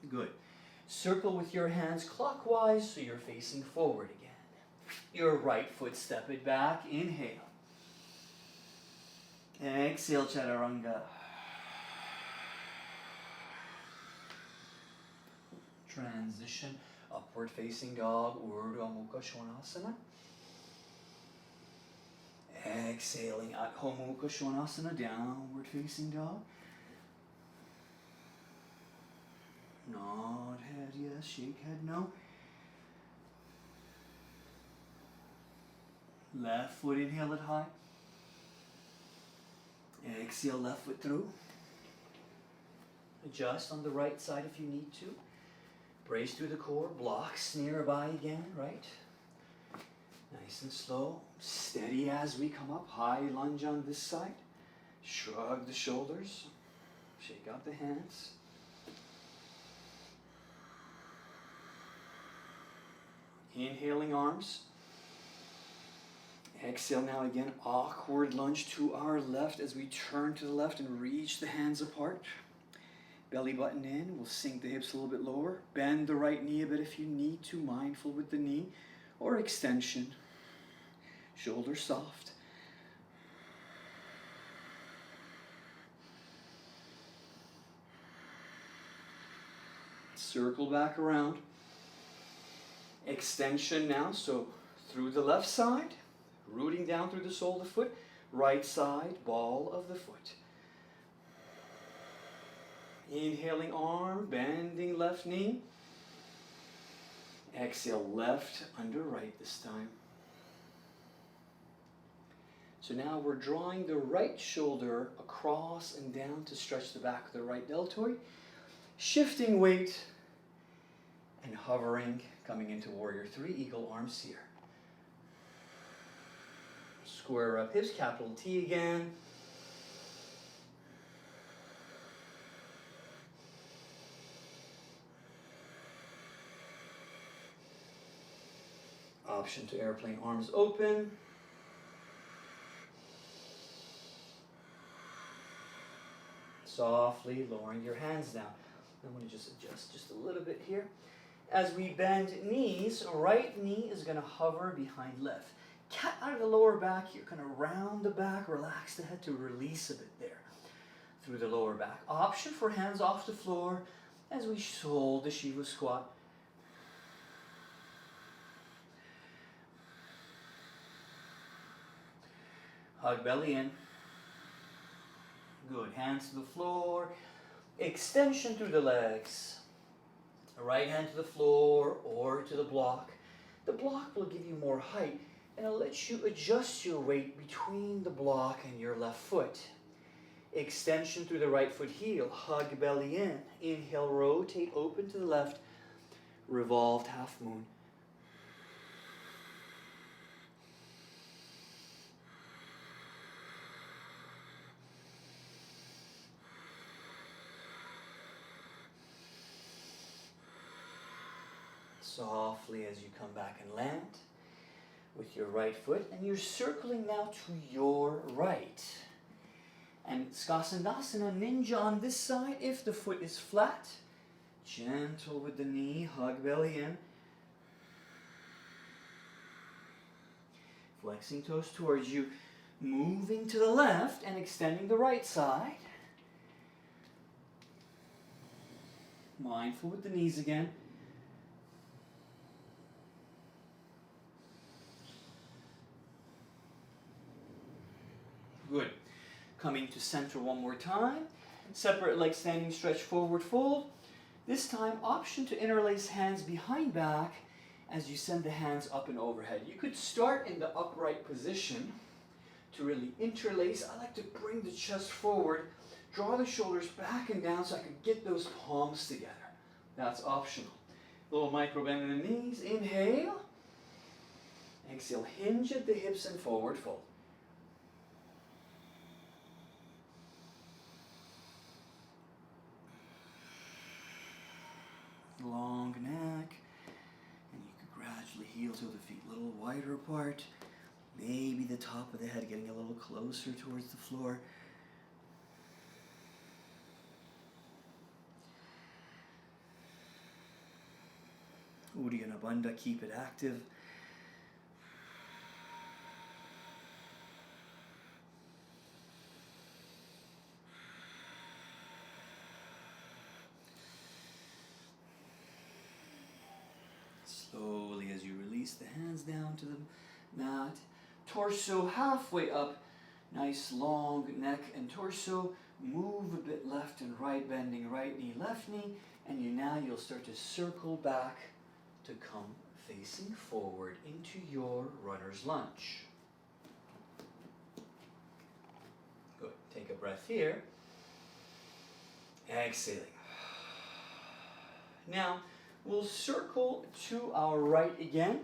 Good. Circle with your hands clockwise so you're facing forward again. Your right foot step it back. Inhale. Exhale, Chaturanga. Transition, upward facing dog, Urdhva Mukha Svanasana. Exhaling, Adho Mukha Svanasana, downward facing dog. Nod head, yes, shake head, no. Left foot, inhale it high. Exhale, left foot through. Adjust on the right side if you need to. Brace through the core, blocks nearby again, right? Nice and slow, steady as we come up. High lunge on this side. Shrug the shoulders, shake out the hands. Inhaling arms. Exhale now again, awkward lunge to our left as we turn to the left and reach the hands apart. Belly button in, we'll sink the hips a little bit lower. Bend the right knee a bit if you need to, mindful with the knee. Or extension. Shoulders soft. Circle back around. Extension now, so through the left side, rooting down through the sole of the foot. Right side, ball of the foot. Inhaling arm, bending left knee. Exhale, left under right this time. So now we're drawing the right shoulder across and down to stretch the back of the right deltoid. Shifting weight and hovering, coming into Warrior 3, Eagle Arms here. Square up hips, capital T again. Option to airplane, arms open. Softly lowering your hands down. I'm going to just adjust just a little bit here. As we bend knees, right knee is going to hover behind left. Cat out of the lower back here, kind of round the back, relax the head to release a bit there through the lower back. Option for hands off the floor as we hold the Shiva squat. Hug belly in. Good. Hands to the floor. Extension through the legs. Right hand to the floor or to the block. The block will give you more height And I'll let you adjust your weight between the block and your left foot. Extension through the right foot heel. Hug belly in. Inhale, rotate, open to the left. Revolved half moon. Softly as you come back and land with your right foot, and you're circling now to your right. And Skasandasana Ninja on this side, if the foot is flat, gentle with the knee, hug belly in. Flexing toes towards you, moving to the left and extending the right side. Mindful with the knees again. Good. Coming to center one more time. Separate leg standing stretch forward fold. This time option to interlace hands behind back as you send the hands up and overhead. You could start in the upright position to really interlace. I like to bring the chest forward, draw the shoulders back and down so I can get those palms together. That's optional. Little micro bend in the knees. Inhale. Exhale. Hinge at the hips and forward fold. Long neck, and you could gradually heel to the feet a little wider apart. Maybe the top of the head getting a little closer towards the floor. Uddiyana Bandha, keep it active. Slowly as you release the hands down to the mat. Torso halfway up. Nice long neck and torso. Move a bit left and right, bending right knee, left knee. And you'll start to circle back to come facing forward into your runner's lunge. Good. Take a breath here. Exhaling. Now, we'll circle to our right again,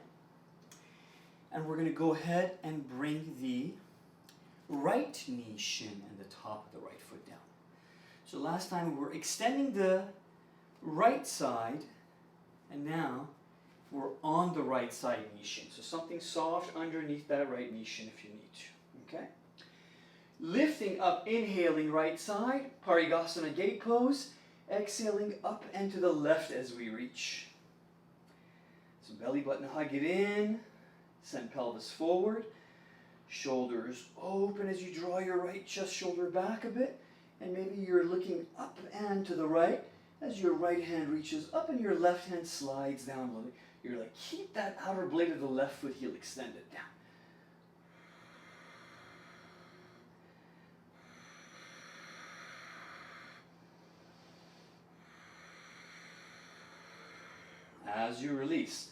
and we're going to go ahead and bring the right knee shin and the top of the right foot down. So last time we were extending the right side, and now we're on the right side knee shin. So something soft underneath that right knee shin if you need to. Okay? Lifting up, inhaling right side, Parigasana gate pose. Exhaling up and to the left as we reach. So belly button hug it in. Send pelvis forward. Shoulders open as you draw your right chest shoulder back a bit. And maybe you're looking up and to the right as your right hand reaches up and your left hand slides down a little. You're like, keep that outer blade of the left foot heel extended down. As you release,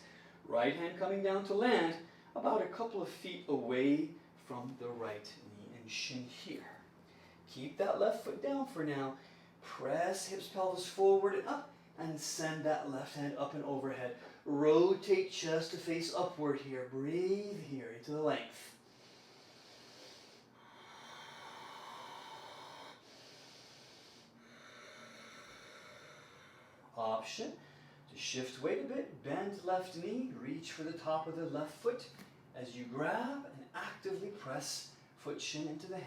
right hand coming down to land about a couple of feet away from the right knee and shin here. Keep that left foot down for now. Press hips, pelvis forward and up, and send that left hand up and overhead. Rotate chest to face upward here. Breathe here into the length. Option to shift weight a bit, bend left knee, reach for the top of the left foot as you grab and actively press foot shin into the hand.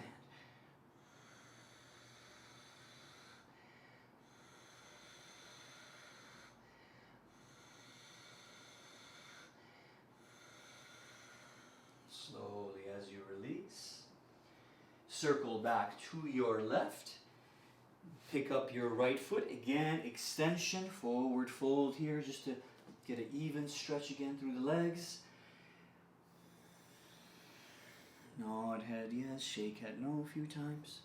Slowly as you release, circle back to your left. Pick up your right foot, again, extension, forward fold here, just to get an even stretch again through the legs. Nod head yes, shake head no a few times.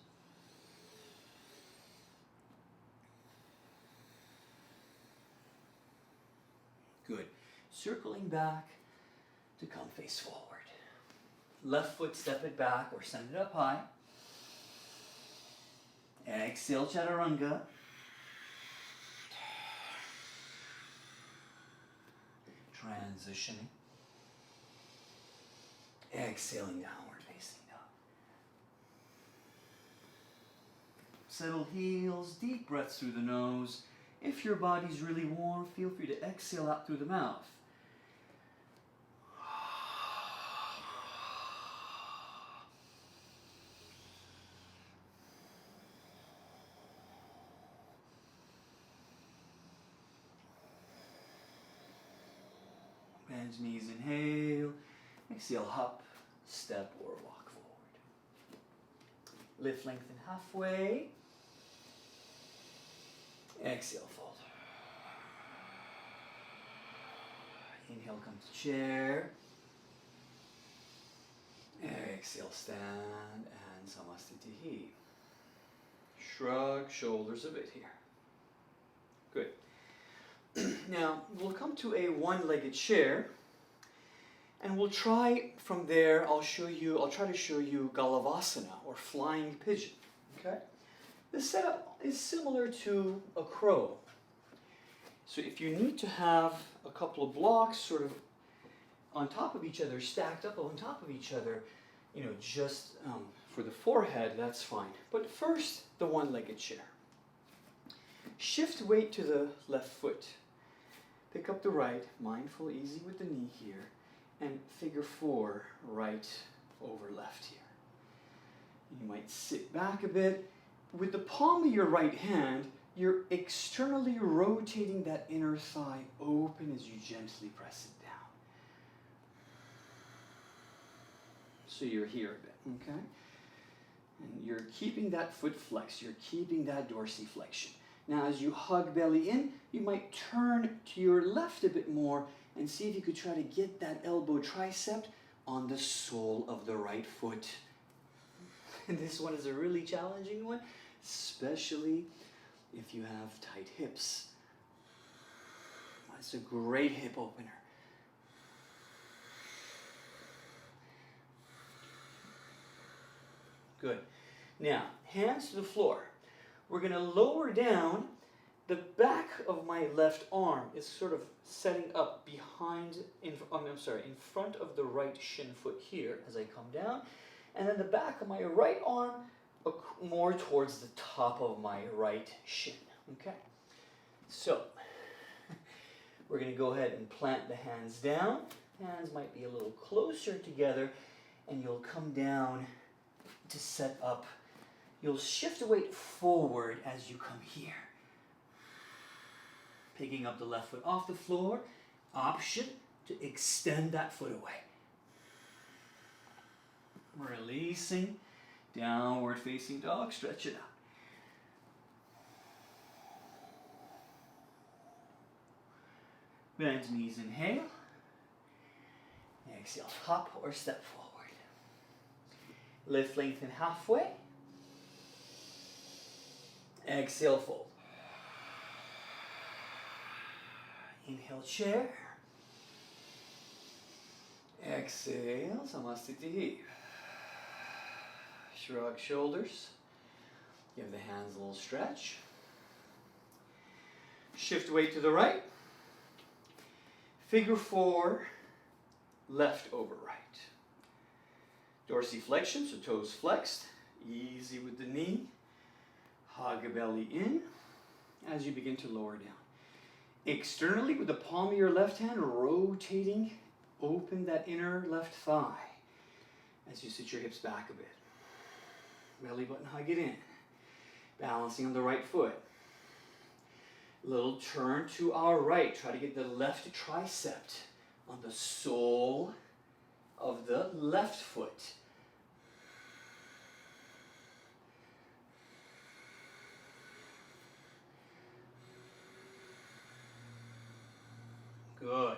Good. Circling back to come face forward. Left foot, step it back or send it up high. Exhale, chaturanga. Transitioning. Exhaling, downward facing dog. Settle heels, deep breaths through the nose. If your body's really warm, feel free to exhale out through the mouth. Bend knees, inhale. Exhale, hop, step, or walk forward. Lift, lengthen halfway. Exhale, fold. Inhale, come to chair. Exhale, stand, and Namaste. Shrug shoulders a bit here. Good. Now, we'll come to a one-legged chair, and we'll try from there, I'll try to show you Galavasana, or flying pigeon, okay? The setup is similar to a crow. So if you need to have a couple of blocks sort of on top of each other, stacked up on top of each other, just for the forehead, that's fine. But first, the one-legged chair. Shift weight to the left foot. Pick up the right, mindful, easy with the knee here, and figure 4, right over left here. You might sit back a bit. With the palm of your right hand, you're externally rotating that inner thigh open as you gently press it down. So you're here a bit, okay? And you're keeping that foot flex, you're keeping that dorsiflexion. Now as you hug belly in, you might turn to your left a bit more and see if you could try to get that elbow tricep on the sole of the right foot. And this one is a really challenging one, especially if you have tight hips. It's a great hip opener. Good. Now, hands to the floor. We're going to lower down. The back of my left arm is sort of setting up in front of the right shin foot here as I come down. And then the back of my right arm more towards the top of my right shin. Okay? So, we're going to go ahead and plant the hands down. Hands might be a little closer together, and you'll come down to set up. You'll shift the weight forward as you come here. Picking up the left foot off the floor. Option to extend that foot away. Releasing. Downward facing dog. Stretch it out. Bend knees, inhale. Exhale, hop or step forward. Lift, lengthen halfway. Exhale, fold. Inhale, chair. Exhale, Namaste. Shrug shoulders. Give the hands a little stretch. Shift weight to the right. Figure 4, left over right. Dorsiflexion, so toes flexed. Easy with the knee. Hug the belly in as you begin to lower down. Externally, with the palm of your left hand rotating, open that inner left thigh as you sit your hips back a bit. Belly button, hug it in. Balancing on the right foot. Little turn to our right. Try to get the left tricep on the sole of the left foot. Good.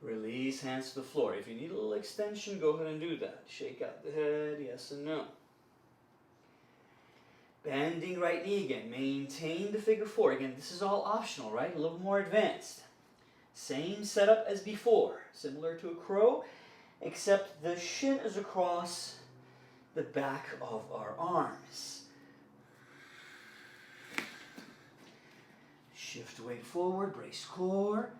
Release hands to the floor. If you need a little extension, go ahead and do that. Shake out the head, yes and no. Bending right knee again. Maintain the figure 4. Again, this is all optional, right? A little more advanced. Same setup as before. Similar to a crow. except the shin is across the back of our arms. Shift weight forward, brace core.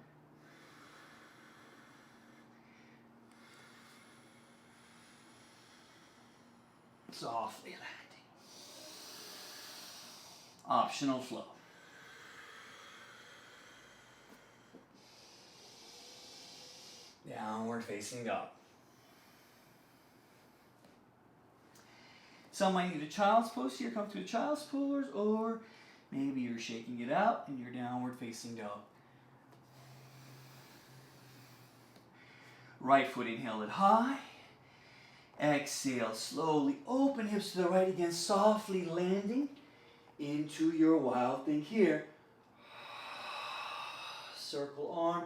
Softly landing. Optional flow. Downward facing dog. Some might need a child's pose here. Come to a child's pose, or maybe you're shaking it out and you're downward facing dog. Right foot, inhale it high. Exhale, slowly open hips to the right again, softly landing into your wild thing here. Circle arm.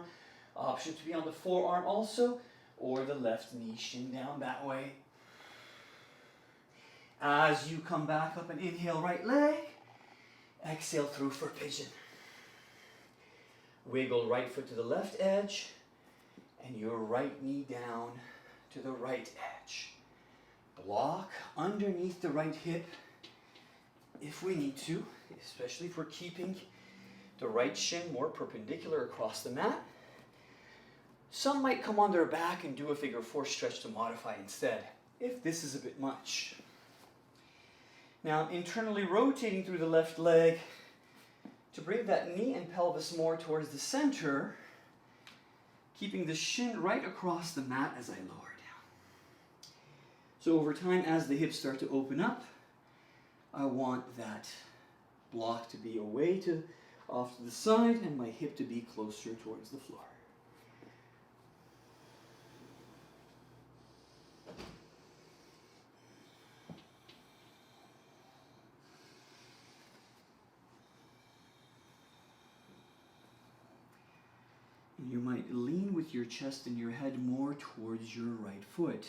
Option to be on the forearm also, or the left knee, shin down that way. As you come back up and inhale right leg, exhale through for pigeon. Wiggle right foot to the left edge, and your right knee down to the right edge. Block underneath the right hip if we need to, especially if we're keeping the right shin more perpendicular across the mat. Some might come on their back and do a figure four stretch to modify instead, if this is a bit much. Now, internally rotating through the left leg to bring that knee and pelvis more towards the center, keeping the shin right across the mat as I lower down. So over time, as the hips start to open up, I want that block to be away off to the side and my hip to be closer towards the floor. You might lean with your chest and your head more towards your right foot.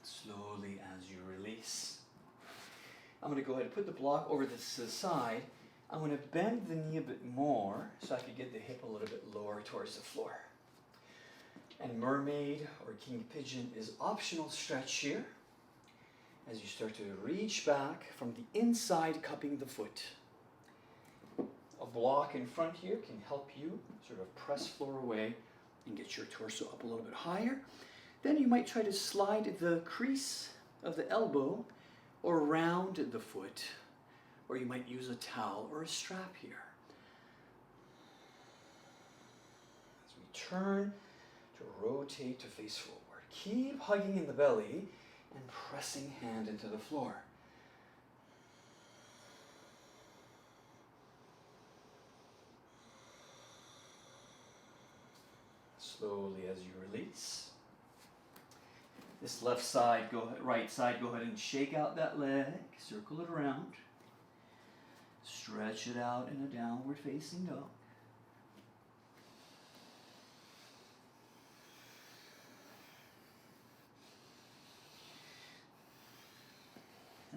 Slowly as you release. I'm going to go ahead and put the block over to the side. I'm going to bend the knee a bit more so I can get the hip a little bit lower towards the floor. And mermaid or king pigeon is optional stretch here. As you start to reach back from the inside, cupping the foot. A block in front here can help you sort of press floor away and get your torso up a little bit higher. Then you might try to slide the crease of the elbow around the foot, or you might use a towel or a strap here. As we turn to rotate to face forward. Keep hugging in the belly and pressing hand into the floor. Slowly as you release. This left side, right side, go ahead and shake out that leg, circle it around. Stretch it out in a downward facing dog.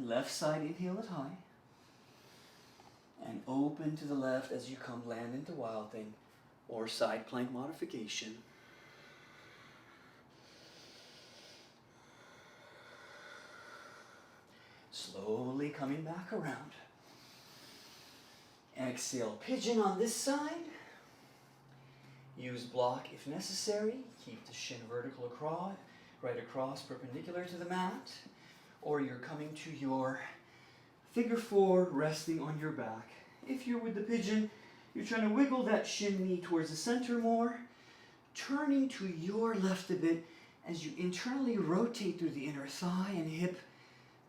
Left side, inhale it high. And open to the left as you come land into wild thing or side plank modification. Slowly coming back around. Exhale, pigeon on this side. Use block if necessary. Keep the shin vertical across, right across, perpendicular to the mat. Or you're coming to your figure four, resting on your back. If you're with the pigeon, you're trying to wiggle that shin knee towards the center more, turning to your left a bit as you internally rotate through the inner thigh and hip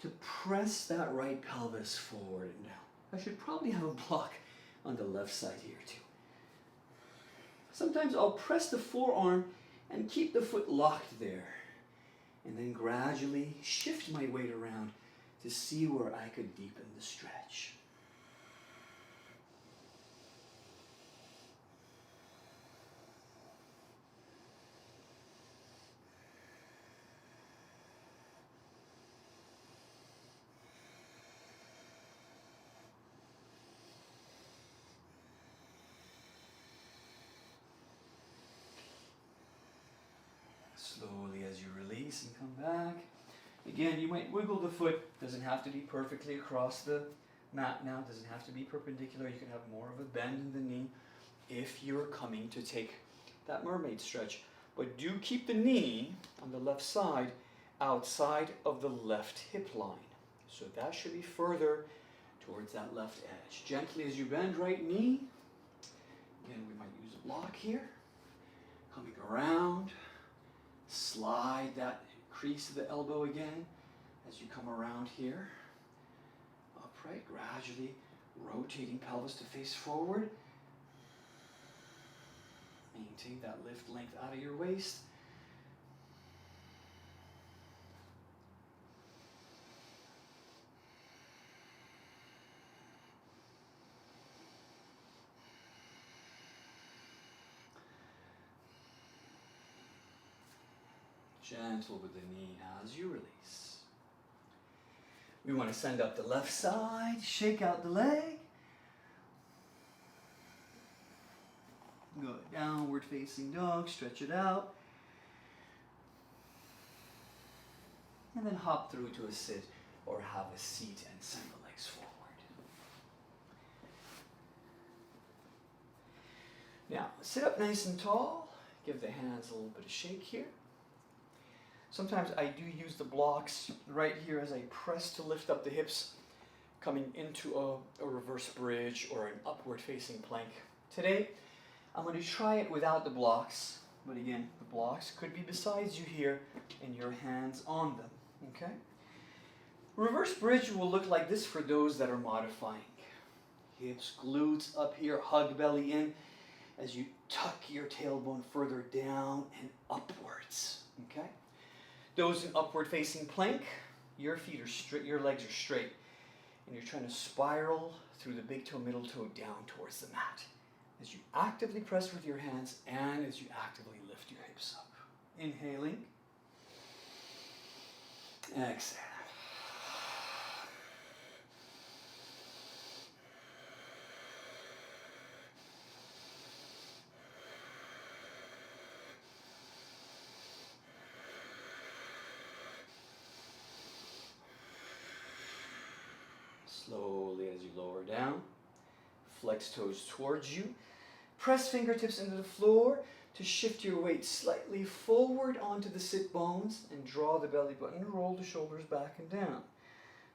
to press that right pelvis forward and down. I should probably have a block on the left side here too. Sometimes I'll press the forearm and keep the foot locked there. And then gradually shift my weight around to see where I could deepen the stretch. Again, you might wiggle the foot. Doesn't have to be perfectly across the mat now. Doesn't have to be perpendicular. You can have more of a bend in the knee if you're coming to take that mermaid stretch. But do keep the knee on the left side outside of the left hip line. So that should be further towards that left edge. Gently as you bend right knee. Again, we might use a block here. Coming around. Slide that crease of the elbow again as you come around here. Upright, gradually rotating pelvis to face forward. Maintain that lift length out of your waist. Gentle with the knee as you release. We want to send up the left side, shake out the leg. Go downward facing dog, stretch it out. And then hop through to a sit or have a seat and send the legs forward. Now, sit up nice and tall. Give the hands a little bit of shake here. Sometimes I do use the blocks right here as I press to lift up the hips, coming into a reverse bridge or an upward facing plank. Today, I'm going to try it without the blocks, but again, the blocks could be beside you here and your hands on them, okay? Reverse bridge will look like this for those that are modifying. Hips, glutes up here, hug belly in as you tuck your tailbone further down and upwards, okay? Those in upward facing plank, your feet are straight, your legs are straight, and you're trying to spiral through the big toe, middle toe down towards the mat. As you actively press with your hands and as you actively lift your hips up. Inhaling. Exhale. Slowly as you lower down, flex toes towards you. Press fingertips into the floor to shift your weight slightly forward onto the sit bones and draw the belly button. Roll the shoulders back and down.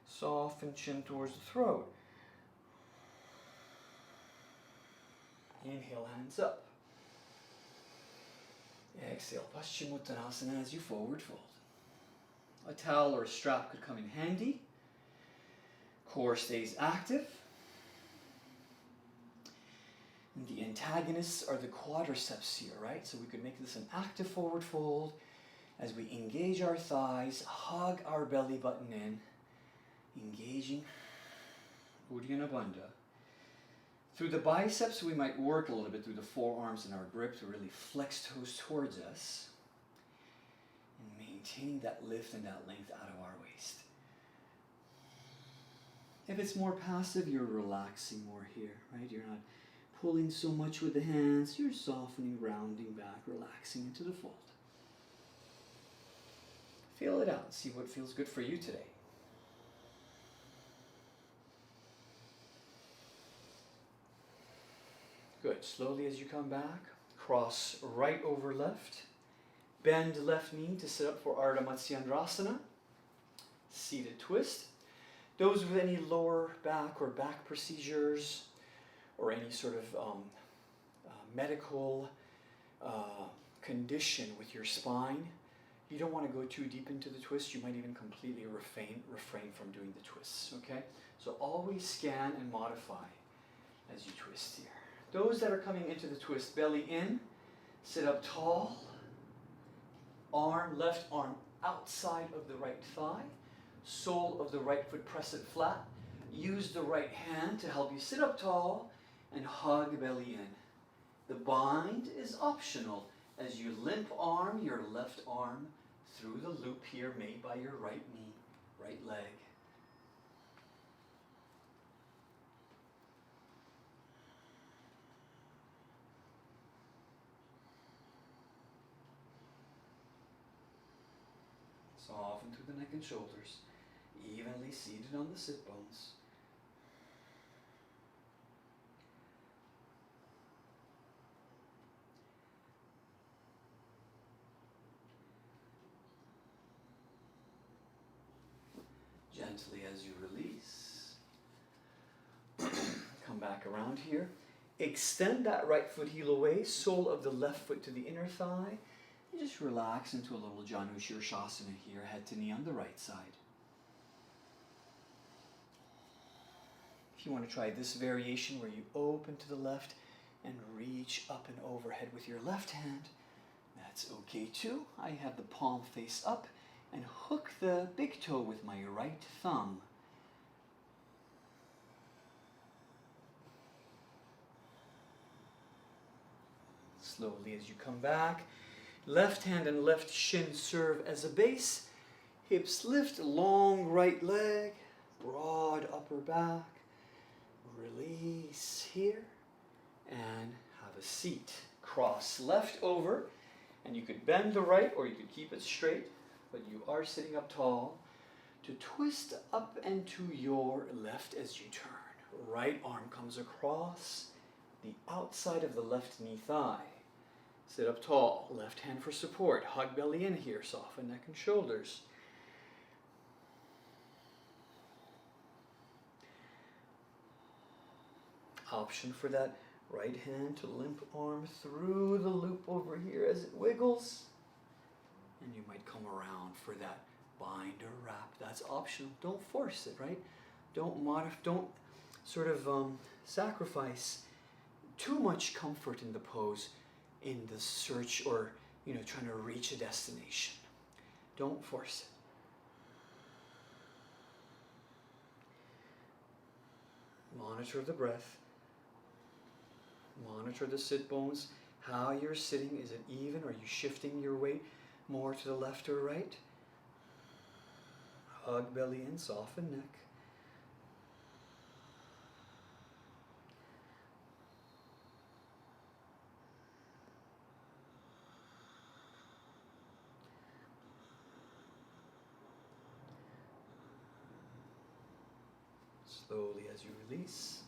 Soften chin towards the throat. Inhale, hands up. Exhale, Paschimottanasana as you forward fold. A towel or a strap could come in handy. Core stays active. And the antagonists are the quadriceps here, right? So we could make this an active forward fold as we engage our thighs, hug our belly button in, engaging Uddiyana Bandha. Through the biceps, we might work a little bit through the forearms and our grip to really flex toes towards us and maintaining that lift and that length out of our waist. If it's more passive, you're relaxing more here, right? You're not pulling so much with the hands. You're softening, rounding back, relaxing into the fold. Feel it out. See what feels good for you today. Good. Slowly as you come back, cross right over left. Bend left knee to sit up for Ardha Matsyendrasana. Seated twist. Those with any lower back or back procedures or any sort of medical condition with your spine, you don't want to go too deep into the twist. You might even completely refrain from doing the twists, okay? So always scan and modify as you twist here. Those that are coming into the twist, belly in, sit up tall, left arm outside of the right thigh, sole of the right foot press it flat. Use the right hand to help you sit up tall and hug belly in. The bind is optional as you limp arm your left arm through the loop here made by your right knee, right leg. Soften through the neck and shoulders, evenly seated on the sit bones. Gently as you release, come back around here. Extend that right foot heel away, sole of the left foot to the inner thigh, and just relax into a little Janu Shirshasana here, head to knee on the right side. If you want to try this variation where you open to the left and reach up and overhead with your left hand, that's okay too. I have the palm face up and hook the big toe with my right thumb. Slowly as you come back, left hand and left shin serve as a base. Hips lift, long right leg, broad upper back. Release here and have a seat. Cross left over, and you could bend the right or you could keep it straight, but you are sitting up tall. To twist up and to your left as you turn. Right arm comes across the outside of the left knee thigh. Sit up tall, left hand for support. Hug belly in here, soften neck and shoulders. Option for that right hand to limp arm through the loop over here as it wiggles. And you might come around for that bind or wrap. That's optional. Don't force it, right? Don't sort of sacrifice too much comfort in the pose in the search or, trying to reach a destination. Don't force it. Monitor the breath. Monitor the sit bones. How you're sitting. Is it even? Are you shifting your weight more to the left or right? Hug belly in, soften neck. Slowly as you release.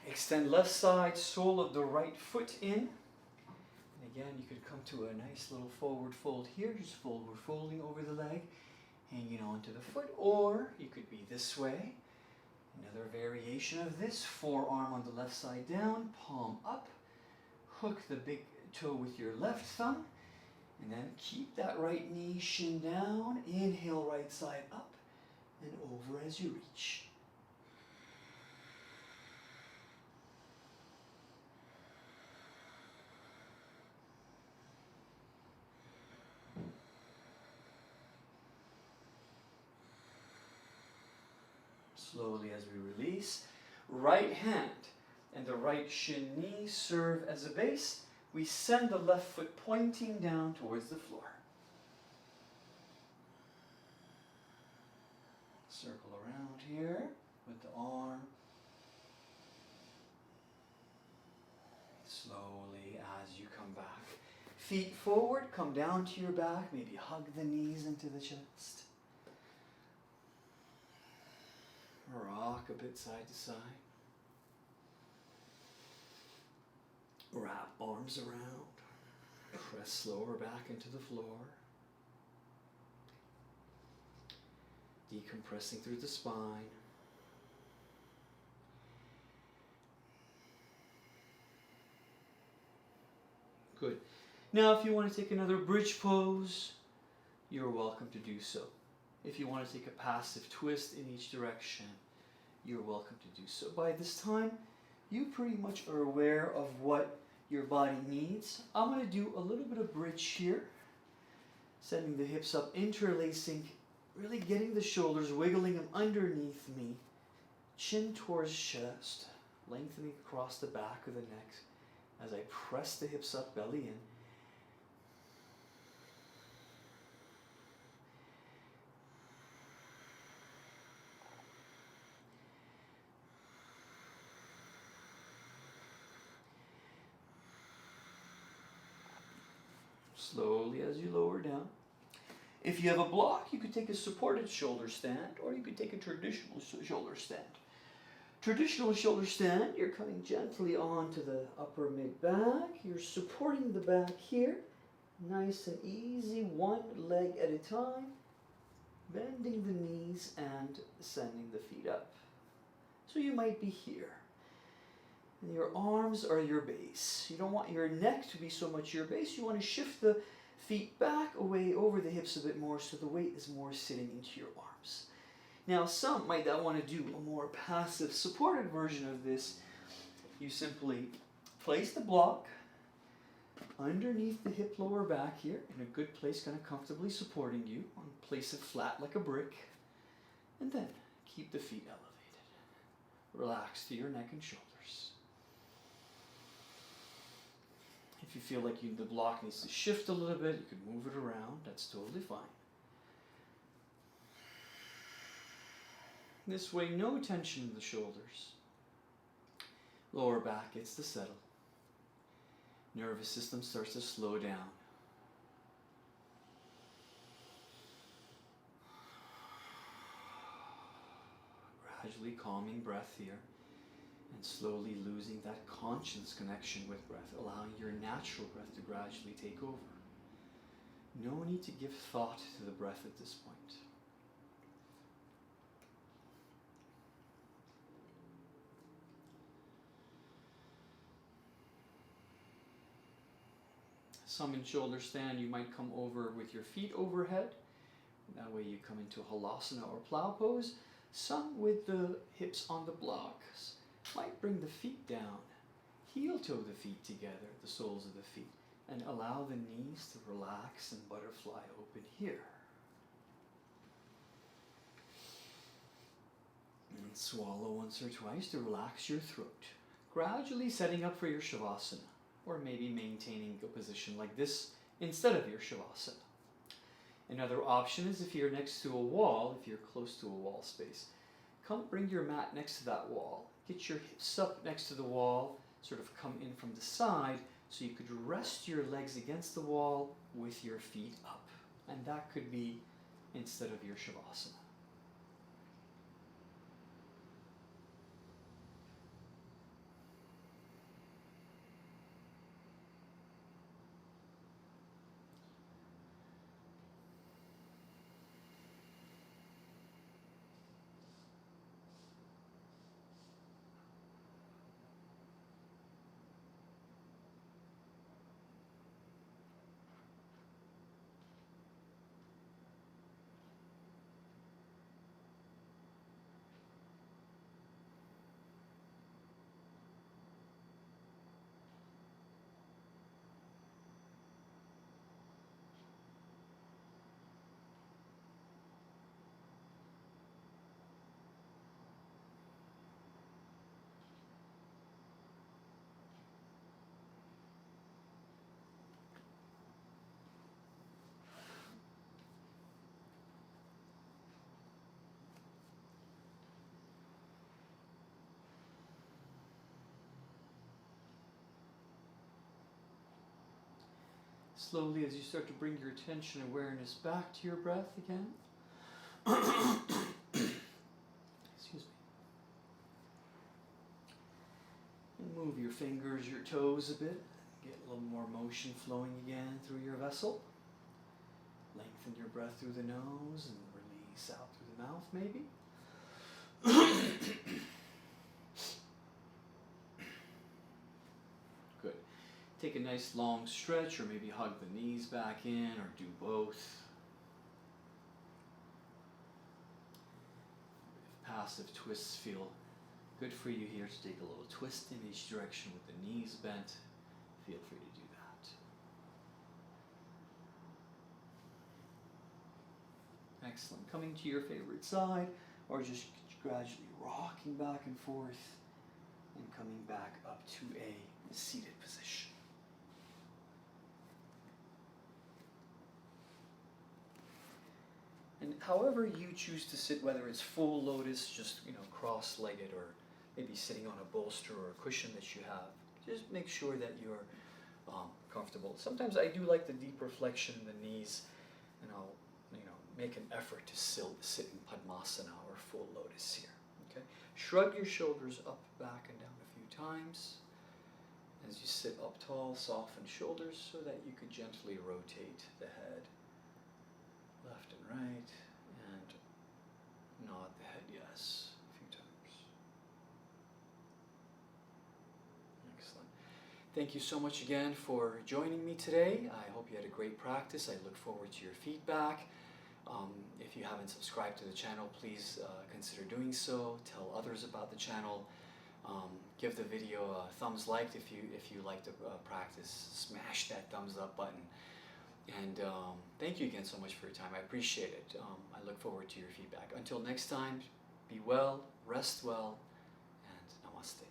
Extend left side, sole of the right foot in. And again, you could come to a nice little forward fold here, just forward folding over the leg, hanging onto the foot, or you could be this way. Another variation of this, forearm on the left side down, palm up, hook the big toe with your left thumb, and then keep that right knee, shin down, inhale right side up and over as you reach. Slowly as we release, right hand and the right shin knee serve as a base. We send the left foot pointing down towards the floor. Circle around here with the arm. Slowly as you come back. Feet forward, come down to your back, maybe hug the knees into the chest. Rock a bit side to side. Wrap arms around. Press slower back into the floor. Decompressing through the spine. Good. Now if you want to take another bridge pose, you're welcome to do so. If you want to take a passive twist in each direction, you're welcome to do so. By this time, you pretty much are aware of what your body needs. I'm going to do a little bit of bridge here. Sending the hips up, interlacing, really getting the shoulders, wiggling them underneath me. Chin towards chest, lengthening across the back of the neck as I press the hips up, belly in. slowly as you lower down. If you have a block, you could take a supported shoulder stand, or you could take a traditional shoulder stand. Traditional shoulder stand, you're coming gently onto the upper mid-back. You're supporting the back here. Nice and easy, one leg at a time. Bending the knees and sending the feet up. So you might be here. And your arms are your base. You don't want your neck to be so much your base. You want to shift the feet back away over the hips a bit more so the weight is more sitting into your arms. Now some might want to do a more passive supported version of this. You simply place the block underneath the hip lower back here in a good place, kind of comfortably supporting you. Place it flat like a brick, and then keep the feet elevated. Relax to your neck and shoulders. If you feel like the block needs to shift a little bit, you can move it around. That's totally fine. This way, no tension in the shoulders. Lower back gets to settle. Nervous system starts to slow down. Gradually calming breath here, and slowly losing that conscious connection with breath, allowing your natural breath to gradually take over. No need to give thought to the breath at this point. Some in shoulder stand, you might come over with your feet overhead. That way you come into halasana or plow pose. Some with the hips on the blocks might bring the feet down, heel toe the feet together, the soles of the feet, and allow the knees to relax and butterfly open here. And swallow once or twice to relax your throat. Gradually setting up for your shavasana, or maybe maintaining a position like this instead of your shavasana. Another option is if you're next to a wall, if you're close to a wall space, bring your mat next to that wall. Get your hips up next to the wall, sort of come in from the side, so you could rest your legs against the wall with your feet up. And that could be instead of your shavasana. Slowly, as you start to bring your attention awareness back to your breath again. Excuse me. And move your fingers, your toes a bit. Get a little more motion flowing again through your vessel. Lengthen your breath through the nose and release out through the mouth, maybe. Good. Take a nice long stretch, or maybe hug the knees back in, or do both. If passive twists feel good for you here, to take a little twist in each direction with the knees bent, feel free to do that. Excellent. Coming to your favorite side, or just gradually rocking back and forth and coming back up to a seated position. And however you choose to sit, whether it's full lotus, just cross-legged, or maybe sitting on a bolster or a cushion that you have, just make sure that your comfortable. Sometimes I do like the deep reflection in the knees, and I'll make an effort to sit in Padmasana or full lotus here. Okay, shrug your shoulders up, back, and down a few times. As you sit up tall, soften shoulders so that you could gently rotate the head left and right, and nod the head yes a few times. Excellent. Thank you so much again for joining me today. I hope you had a great practice. I look forward to your feedback. If you haven't subscribed to the channel, please consider doing so. Tell others about the channel. Give the video a thumbs like if you like the practice. Smash that thumbs up button. And thank you again so much for your time. I appreciate it. I look forward to your feedback. Until next time, be well, rest well, and namaste.